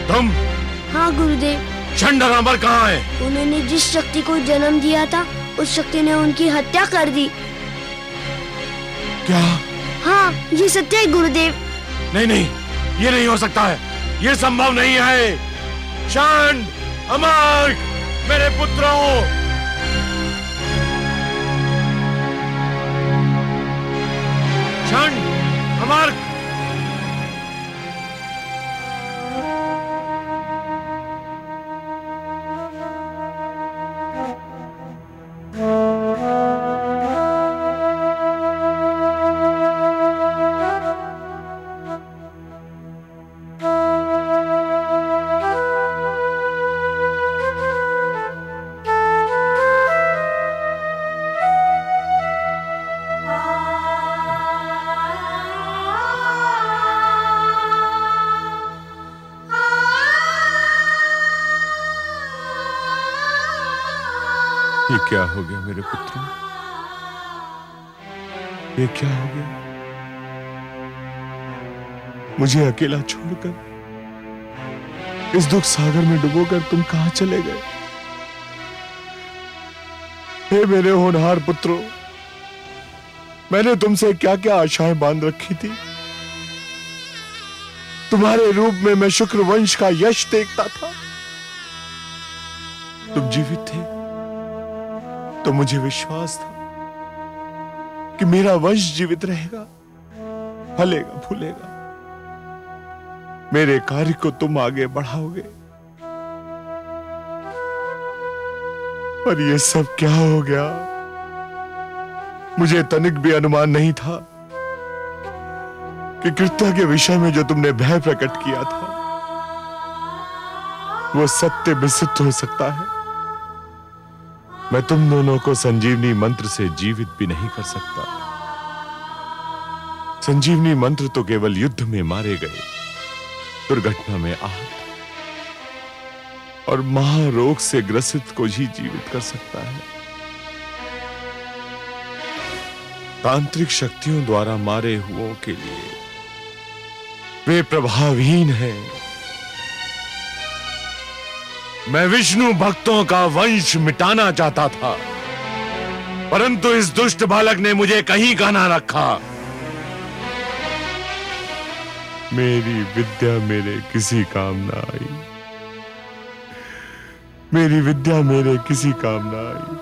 तुम? हाँ गुरुदेव। चंडरामर कहाँ है? उन्होंने जिस शक्ति को जन्म दिया था उस शक्ति ने उनकी हत्या कर दी। क्या? हाँ ये सत्य है गुरुदेव। नहीं नहीं, ये नहीं हो सकता है, ये संभव नहीं है। चंड, अमर, मेरे पुत्रों! चंड, अमर! ये क्या हो गया मेरे पुत्रों? ये क्या हो गया? मुझे अकेला छोड़कर इस दुख सागर में डुबोकर तुम कहां चले गए? हे मेरे होनहार पुत्रों, मैंने तुमसे क्या क्या आशाएं बांध रखी थी। तुम्हारे रूप में मैं शुक्र वंश का यश देखता था। तुम जीवित थे तो मुझे विश्वास था कि मेरा वंश जीवित रहेगा, फलेगा फूलेगा। मेरे कार्य को तुम आगे बढ़ाओगे। और ये सब क्या हो गया? मुझे तनिक भी अनुमान नहीं था कि कृत्या के विषय में जो तुमने भय प्रकट किया था वो सत्य में सिद्ध हो सकता है। मैं तुम दोनों को संजीवनी मंत्र से जीवित भी नहीं कर सकता। संजीवनी मंत्र तो केवल युद्ध में मारे गए, दुर्घटना में आहत और महारोग से ग्रसित को ही जीवित कर सकता है। तांत्रिक शक्तियों द्वारा मारे हुओं के लिए वे प्रभावहीन हैं। मैं विष्णु भक्तों का वंश मिटाना चाहता था, परंतु इस दुष्ट बालक ने मुझे कहीं का ना रखा। मेरी विद्या मेरे किसी काम ना आई। मेरी विद्या मेरे किसी काम ना आई।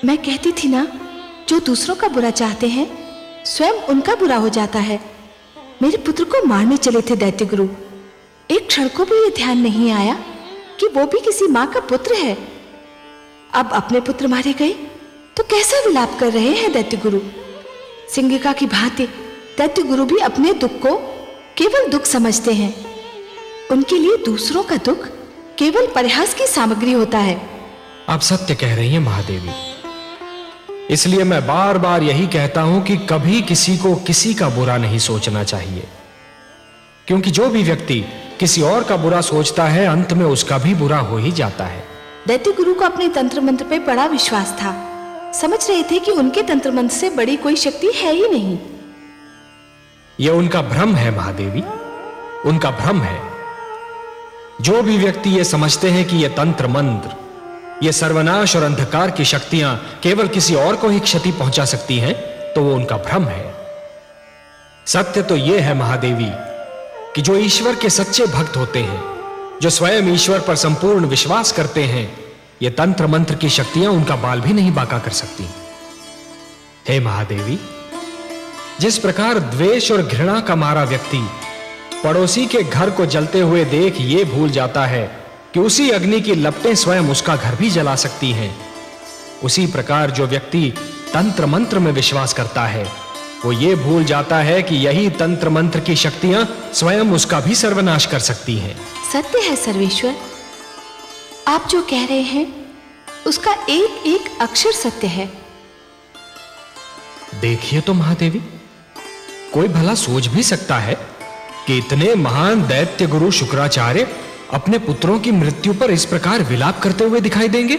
मैं कहती थी ना, जो दूसरों का बुरा चाहते हैं स्वयं उनका बुरा हो जाता है। मेरे पुत्र को मारने चले थे दैत्य गुरु। एक क्षण को भी ये ध्यान नहीं आया कि वो भी किसी माँ का पुत्र है। अब अपने पुत्र मारे गए तो कैसा विलाप कर रहे हैं दैत्य गुरु। सिंगिका की भांति दैत्य गुरु भी अपने दुख को केवल दुख समझते हैं। उनके लिए दूसरों का दुख केवल परिहास की सामग्री होता है। आप सत्य कह रही हैं महादेवी। इसलिए मैं बार बार यही कहता हूं कि कभी किसी को किसी का बुरा नहीं सोचना चाहिए, क्योंकि जो भी व्यक्ति किसी और का बुरा सोचता है अंत में उसका भी बुरा हो ही जाता है। दैत्य गुरु को अपने तंत्र मंत्र पे बड़ा विश्वास था। समझ रहे थे कि उनके तंत्र मंत्र से बड़ी कोई शक्ति है ही नहीं। यह उनका भ्रम है महादेवी, उनका भ्रम है। जो भी व्यक्ति ये समझते हैं कि यह तंत्र मंत्र, ये सर्वनाश और अंधकार की शक्तियां केवल किसी और को ही क्षति पहुंचा सकती हैं, तो वो उनका भ्रम है। सत्य तो यह है महादेवी कि जो ईश्वर के सच्चे भक्त होते हैं, जो स्वयं ईश्वर पर संपूर्ण विश्वास करते हैं, ये तंत्र मंत्र की शक्तियां उनका बाल भी नहीं बांका कर सकती। हे महादेवी, जिस प्रकार द्वेष और घृणा का मारा व्यक्ति पड़ोसी के घर को जलते हुए देख ये भूल जाता है कि उसी अग्नि की लपटें स्वयं उसका घर भी जला सकती हैं, उसी प्रकार जो व्यक्ति तंत्र मंत्र में विश्वास करता है वो ये भूल जाता है कि यही तंत्र मंत्र की शक्तियां स्वयं उसका भी सर्वनाश कर सकती हैं। सत्य है सर्वेश्वर, आप जो कह रहे हैं उसका एक एक अक्षर सत्य है। देखिए तो महादेवी, कोई भला सोच भी सकता है कि इतने महान दैत्य गुरु शुक्राचार्य अपने पुत्रों की मृत्यु पर इस प्रकार विलाप करते हुए दिखाई देंगे?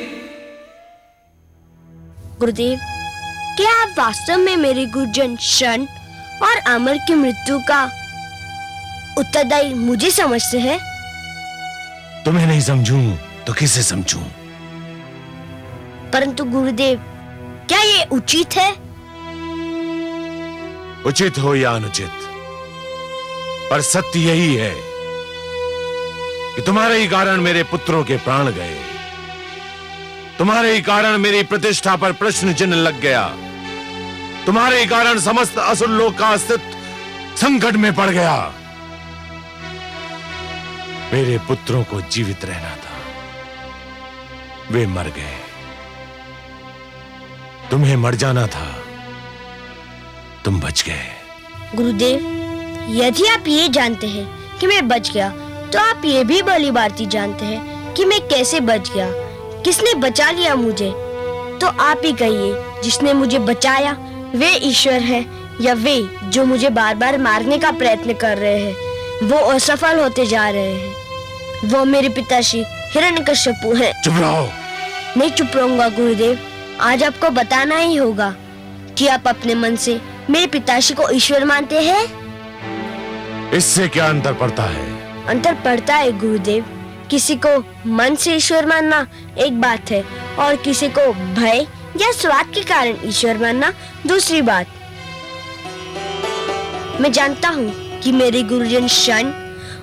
गुरुदेव, क्या आप वास्तव में मेरे गुरुजन शन और अमर की मृत्यु का उत्तरदायी मुझे समझते हैं? तुम्हें नहीं समझूं तो किसे समझूं? परंतु गुरुदेव, क्या ये उचित है? उचित हो या अनुचित, पर सत्य यही है कि तुम्हारे ही कारण मेरे पुत्रों के प्राण गए, तुम्हारे ही कारण मेरी प्रतिष्ठा पर प्रश्न चिन्ह लग गया, तुम्हारे ही कारण समस्त असुर लोक का अस्तित्व संकट में पड़ गया। मेरे पुत्रों को जीवित रहना था, वे मर गए। तुम्हें मर जाना था, तुम बच गए। गुरुदेव, यदि आप ये जानते हैं कि मैं बच गया, तो आप ये भी भली भांति जानते हैं कि मैं कैसे बच गया, किसने बचा लिया मुझे। तो आप ही कहिए, जिसने मुझे बचाया वे ईश्वर है या वे जो मुझे बार बार मारने का प्रयत्न कर रहे हैं, वो असफल होते जा रहे हैं। वो मेरे पिताश्री हिरण्यकश्यपु हैं। चुप रहो। नहीं चुप रहूंगा गुरुदेव। आज आपको बताना ही होगा कि आप अपने मन से मेरे पिताश्री को ईश्वर मानते हैं। इससे क्या अंतर पड़ता है? अंतर पड़ता है गुरुदेव। किसी को मन से ईश्वर मानना एक बात है और किसी को भय या स्वार्थ के कारण ईश्वर मानना दूसरी बात। मैं जानता हूँ कि मेरे गुरुजन शन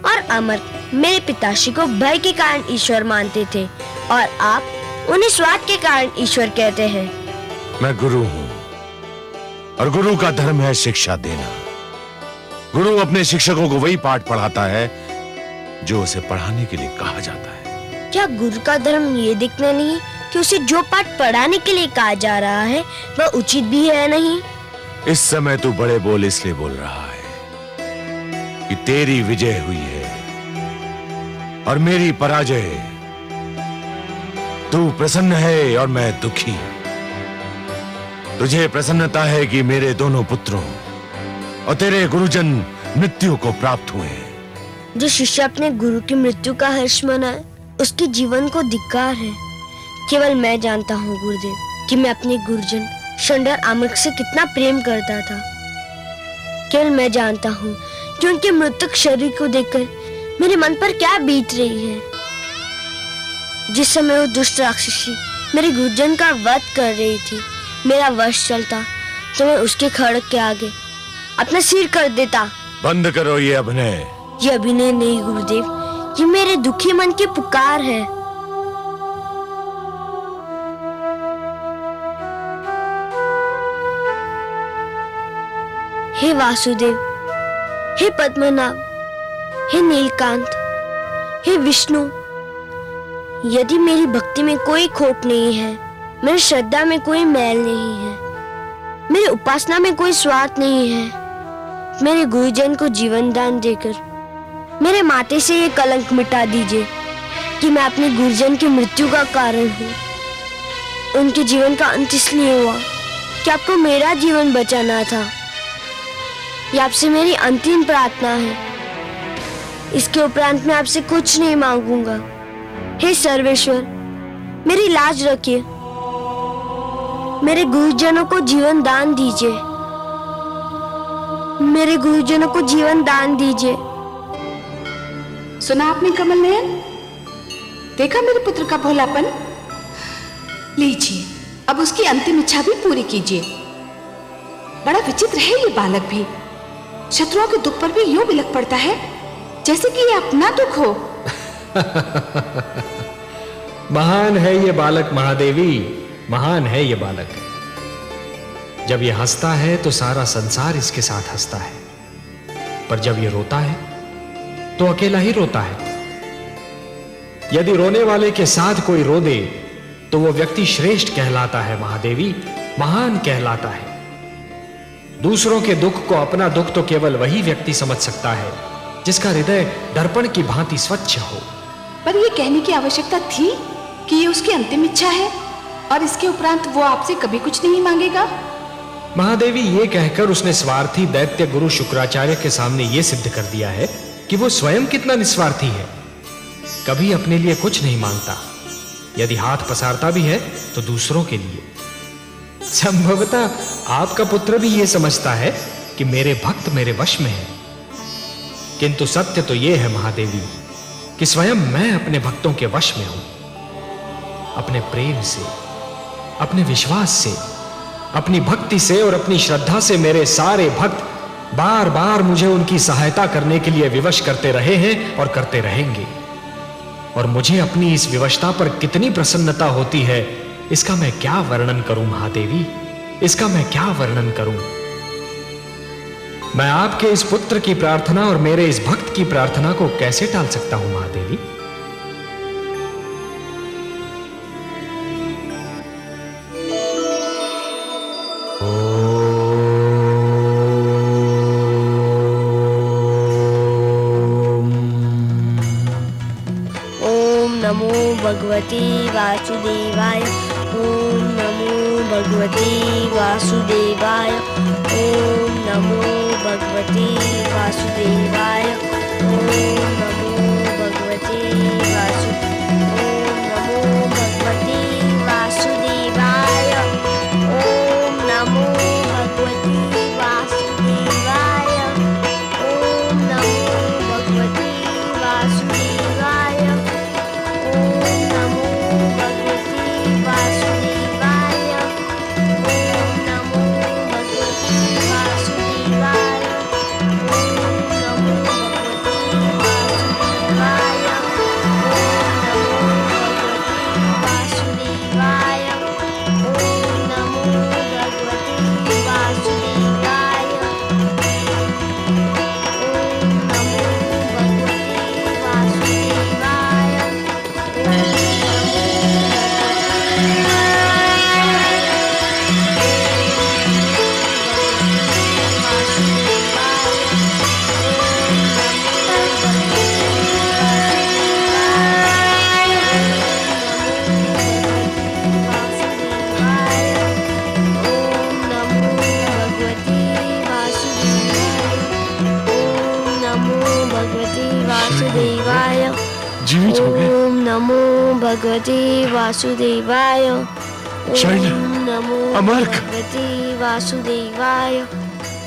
और अमर मेरे पिताश्री को भय के कारण ईश्वर मानते थे और आप उन्हें स्वार्थ के कारण ईश्वर कहते हैं। मैं गुरु हूँ और गुरु का धर्म है शिक्षा देना। गुरु अपने शिक्षकों को वही पाठ पढ़ाता है जो उसे पढ़ाने के लिए कहा जाता है। क्या गुरु का धर्म ये देखना नहीं कि उसे जो पाठ पढ़ाने के लिए कहा जा रहा है वह उचित भी है नहीं? इस समय तू बड़े बोल इसलिए बोल रहा है कि तेरी विजय हुई है और मेरी पराजय। तू प्रसन्न है और मैं दुखी। तुझे प्रसन्नता है कि मेरे दोनों पुत्रों और तेरे गुरुजन मृत्यु को प्राप्त हुए। जो शिष्य अपने गुरु की मृत्यु का हर्ष मनाए उसके जीवन को धिक्कार है। केवल मैं जानता हूँ गुरुदेव कि मैं अपने गुरुजन शंडर आमक से कितना प्रेम करता था। केवल मैं जानता हूँ कि उनके मृतक शरीर को देखकर मेरे मन पर क्या बीत रही है। जिस समय वो दुष्ट राक्षसी मेरे गुरुजन का वध कर रही थी, मेरा वश चलता तो मैं उसके खड़क के आगे अपना सिर कर देता। बंद करो ये अभिनय। ये अभिनय नहीं गुरुदेव, ये मेरे दुखी मन की पुकार है। हे वासुदेव, हे पद्मनाभ, हे नीलकांत, हे विष्णु, यदि मेरी भक्ति में कोई खोट नहीं है, मेरी श्रद्धा में कोई मैल नहीं है, मेरी उपासना में कोई स्वार्थ नहीं है, मेरे गुरुजन को जीवन दान देकर मेरे माथे से ये कलंक मिटा दीजिए कि मैं अपने गुरुजन की मृत्यु का कारण हूँ। उनके जीवन का अंत इसलिए हुआ कि आपको मेरा जीवन बचाना था। ये आपसे मेरी अंतिम प्रार्थना है। इसके उपरांत मैं आपसे कुछ नहीं मांगूंगा। हे सर्वेश्वर, मेरी लाज रखिए। मेरे गुरुजनों को जीवन दान दीजिए। मेरे गुरुजनों को जीवन दान दीजिए। सुना आपने कमल नयन? देखा मेरे पुत्र का भोलापन? लीजिए, अब उसकी अंतिम इच्छा भी पूरी कीजिए। बड़ा विचित्र है ये बालक भी। शत्रुओं के दुख पर भी यूं बिलख पड़ता है जैसे कि ये अपना दुख हो। महान है ये बालक महादेवी, महान है ये बालक। जब ये हंसता है तो सारा संसार इसके साथ हंसता है, पर जब ये रोता है तो अकेला ही रोता है। यदि रोने वाले के साथ कोई रो दे तो वो व्यक्ति श्रेष्ठ कहलाता है महादेवी, महान कहलाता है। दूसरों के दुख को अपना दुख तो केवल वही व्यक्ति समझ सकता है जिसका हृदय दर्पण की भांति स्वच्छ हो। पर यह कहने की आवश्यकता थी कि ये उसकी अंतिम इच्छा है और इसके उपरांत वो आपसे कभी कुछ नहीं मांगेगा? महादेवी, ये कहकर उसने स्वार्थी दैत्य गुरु शुक्राचार्य के सामने यह सिद्ध कर दिया है कि वो स्वयं कितना निस्वार्थी है। कभी अपने लिए कुछ नहीं मांगता, यदि हाथ पसारता भी है तो दूसरों के लिए। संभवतः आपका पुत्र भी यह समझता है कि मेरे भक्त मेरे वश में है, किंतु सत्य तो यह है महादेवी कि स्वयं मैं अपने भक्तों के वश में हूं। अपने प्रेम से, अपने विश्वास से, अपनी भक्ति से और अपनी श्रद्धा से मेरे सारे भक्त बार बार मुझे उनकी सहायता करने के लिए विवश करते रहे हैं और करते रहेंगे। और मुझे अपनी इस विवशता पर कितनी प्रसन्नता होती है, इसका मैं क्या वर्णन करूं महादेवी, इसका मैं क्या वर्णन करूं। मैं आपके इस पुत्र की प्रार्थना और मेरे इस भक्त की प्रार्थना को कैसे टाल सकता हूं महादेवी? ओम नमो भगवती वासुदेवाय। ओम नमो भगवती वासुदेवाय। ओम नमो भगवती वासुदेवाय। ओम नमो भगवती वासुदेवाय। ओम नमो भगवती वासुदेवाय। ओम नमो भगवती वासुदेवाय। ओम नमो भगवती वासुदेवाय। ओम नमो भगवती वासुदेवाय। जीवित हो गए। ओम नमो भगवते वासुदेवाय। शरण, ओम नमो अमर्क। भगवते वासुदेवाय।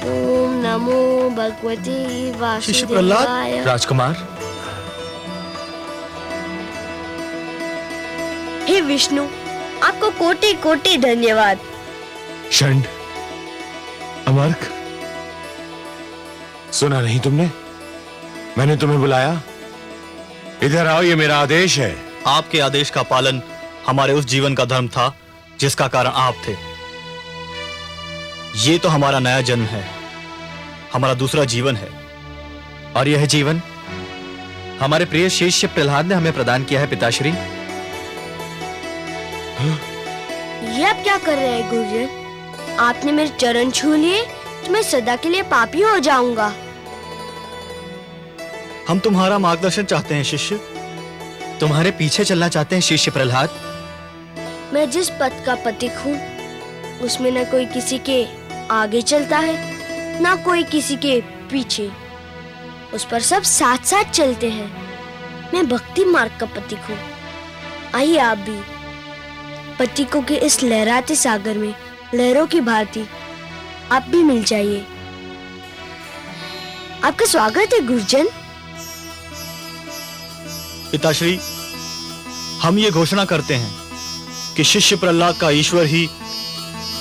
ओम नमो भगवते शिष्य प्रहलाद, वासुदेवाय। राजकुमार। हे विष्णु, आपको कोटि कोटि धन्यवाद। शरण, अमर्क, सुना नहीं तुमने? मैंने तुम्हें बुलाया। इधर आओ, ये मेरा आदेश है। आपके आदेश का पालन हमारे उस जीवन का धर्म था जिसका कारण आप थे। ये तो हमारा नया जन्म है, हमारा दूसरा जीवन है। और यह जीवन हमारे प्रिय शिष्य प्रहलाद ने हमें प्रदान किया है पिताश्री। ये आप क्या कर रहे हैं गुरुजन? आपने मेरे चरण छू लिए तो मैं सदा के लिए पापी हो जाऊंगा। हम तुम्हारा मार्गदर्शन चाहते हैं शिष्य। तुम्हारे पीछे चलना चाहते हैं शिष्य प्रहलाद। मैं जिस पथ का पथिक हूँ उसमें न कोई किसी के आगे चलता है न कोई किसी के पीछे, उस पर सब साथ साथ चलते हैं। मैं भक्ति मार्ग का पथिक हूँ। आइए आप भी पथिकों के इस लहराते सागर में लहरों की भांति आप भी मिल जाइए। आपका स्वागत है गुरुजन। पिताश्री, हम ये घोषणा करते हैं कि शिष्य प्रहलाद का ईश्वर ही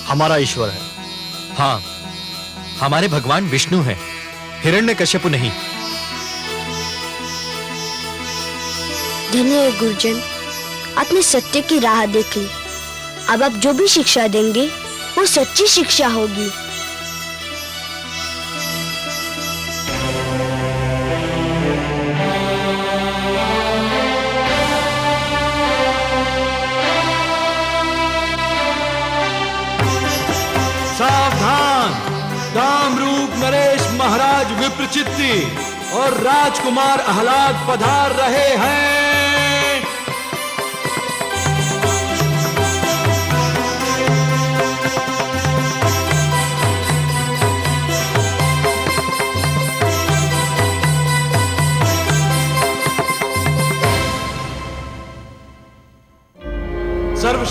हमारा ईश्वर है। हाँ, हमारे भगवान विष्णु हैं, हिरण्यकश्यप नहीं। धन्य है गुरुजन, आपने सत्य की राह देख ली। अब आप जो भी शिक्षा देंगे वो सच्ची शिक्षा होगी। सावधान, कामरूप नरेश महाराज विप्रचित्ति और राजकुमार आह्लाद पधार रहे हैं।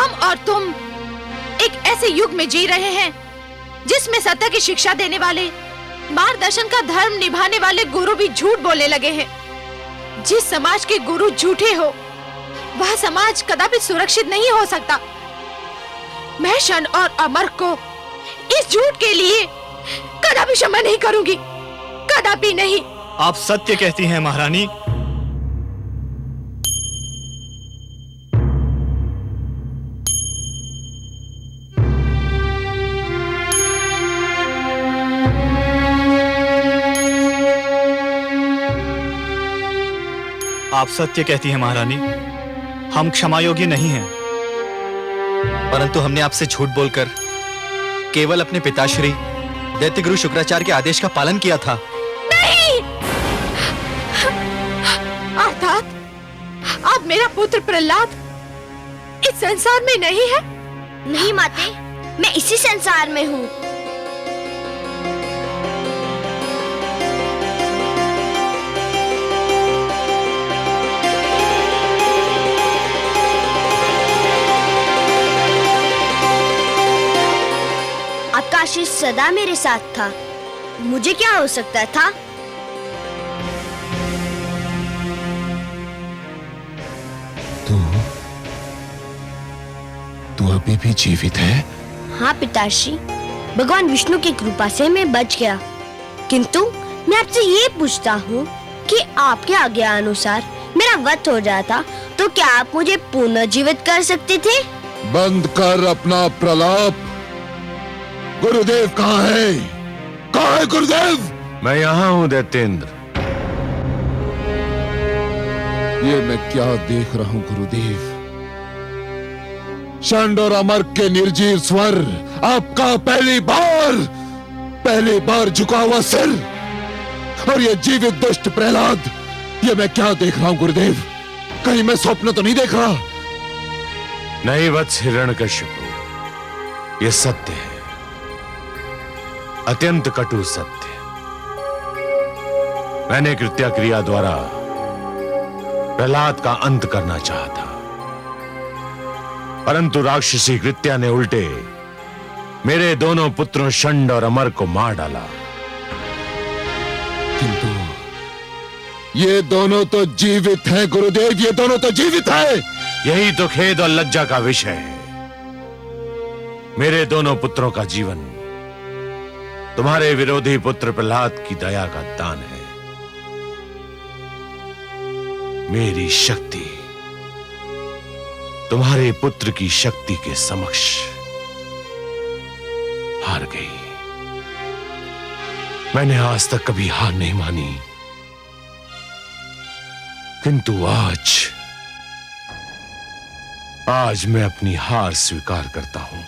हम और तुम एक ऐसे युग में जी रहे हैं जिसमें सत्य की शिक्षा देने वाले, मार्गदर्शन का धर्म निभाने वाले गुरु भी झूठ बोलने लगे हैं। जिस समाज के गुरु झूठे हो, वह समाज कदापि सुरक्षित नहीं हो सकता। मैं शन और अमर को इस झूठ के लिए कदापि क्षमा नहीं करूंगी, कदापि नहीं। आप सत्य कहती हैं महारानी। आप सत्य कहती हैं महारानी, हम क्षमा योग्य नहीं हैं। परंतु हमने आपसे झूठ बोलकर केवल अपने पिताश्री दैत्य गुरु शुक्राचार्य के आदेश का पालन किया था। नहीं! अर्थात अब मेरा पुत्र प्रहलाद इस संसार में नहीं है? नहीं माते, मैं इसी संसार में हूँ। आपका आशीष सदा मेरे साथ था, मुझे क्या हो सकता था? तू अभी भी जीवित है? हाँ पिताश्री, भगवान विष्णु की कृपा से मैं बच गया। किंतु मैं आपसे ये पूछता हूँ कि आपके आज्ञा अनुसार मेरा वध हो जाता तो क्या आप मुझे पुनर्जीवित कर सकते थे? बंद कर अपना प्रलाप। गुरुदेव कहाँ है? कहाँ है गुरुदेव? मैं यहाँ हूँ दैत्येंद्र। ये मैं क्या देख रहा हूँ गुरुदेव? षंड और अमर के निर्जीव स्वर, आपका पहली बार झुका हुआ सिर, और ये जीवित दुष्ट प्रहलाद, ये मैं क्या देख रहा हूँ गुरुदेव? कहीं मैं स्वप्न तो नहीं देख रहा? नहीं वत्स हिरण्यकशिपु, ये सत्य है, अत्यंत कटु सत्य। मैंने कृत्या क्रिया द्वारा प्रहलाद का अंत करना चाहा था, परंतु राक्षसी कृत्या ने उल्टे मेरे दोनों पुत्रों षंड और अमर को मार डाला। किंतु ये दोनों तो जीवित हैं गुरुदेव, ये दोनों तो जीवित हैं। यही तो खेद और लज्जा का विषय है। मेरे दोनों पुत्रों का जीवन तुम्हारे विरोधी पुत्र प्रहलाद की दया का दान है। मेरी शक्ति तुम्हारे पुत्र की शक्ति के समक्ष हार गई। मैंने आज तक कभी हार नहीं मानी, किंतु आज मैं अपनी हार स्वीकार करता हूं।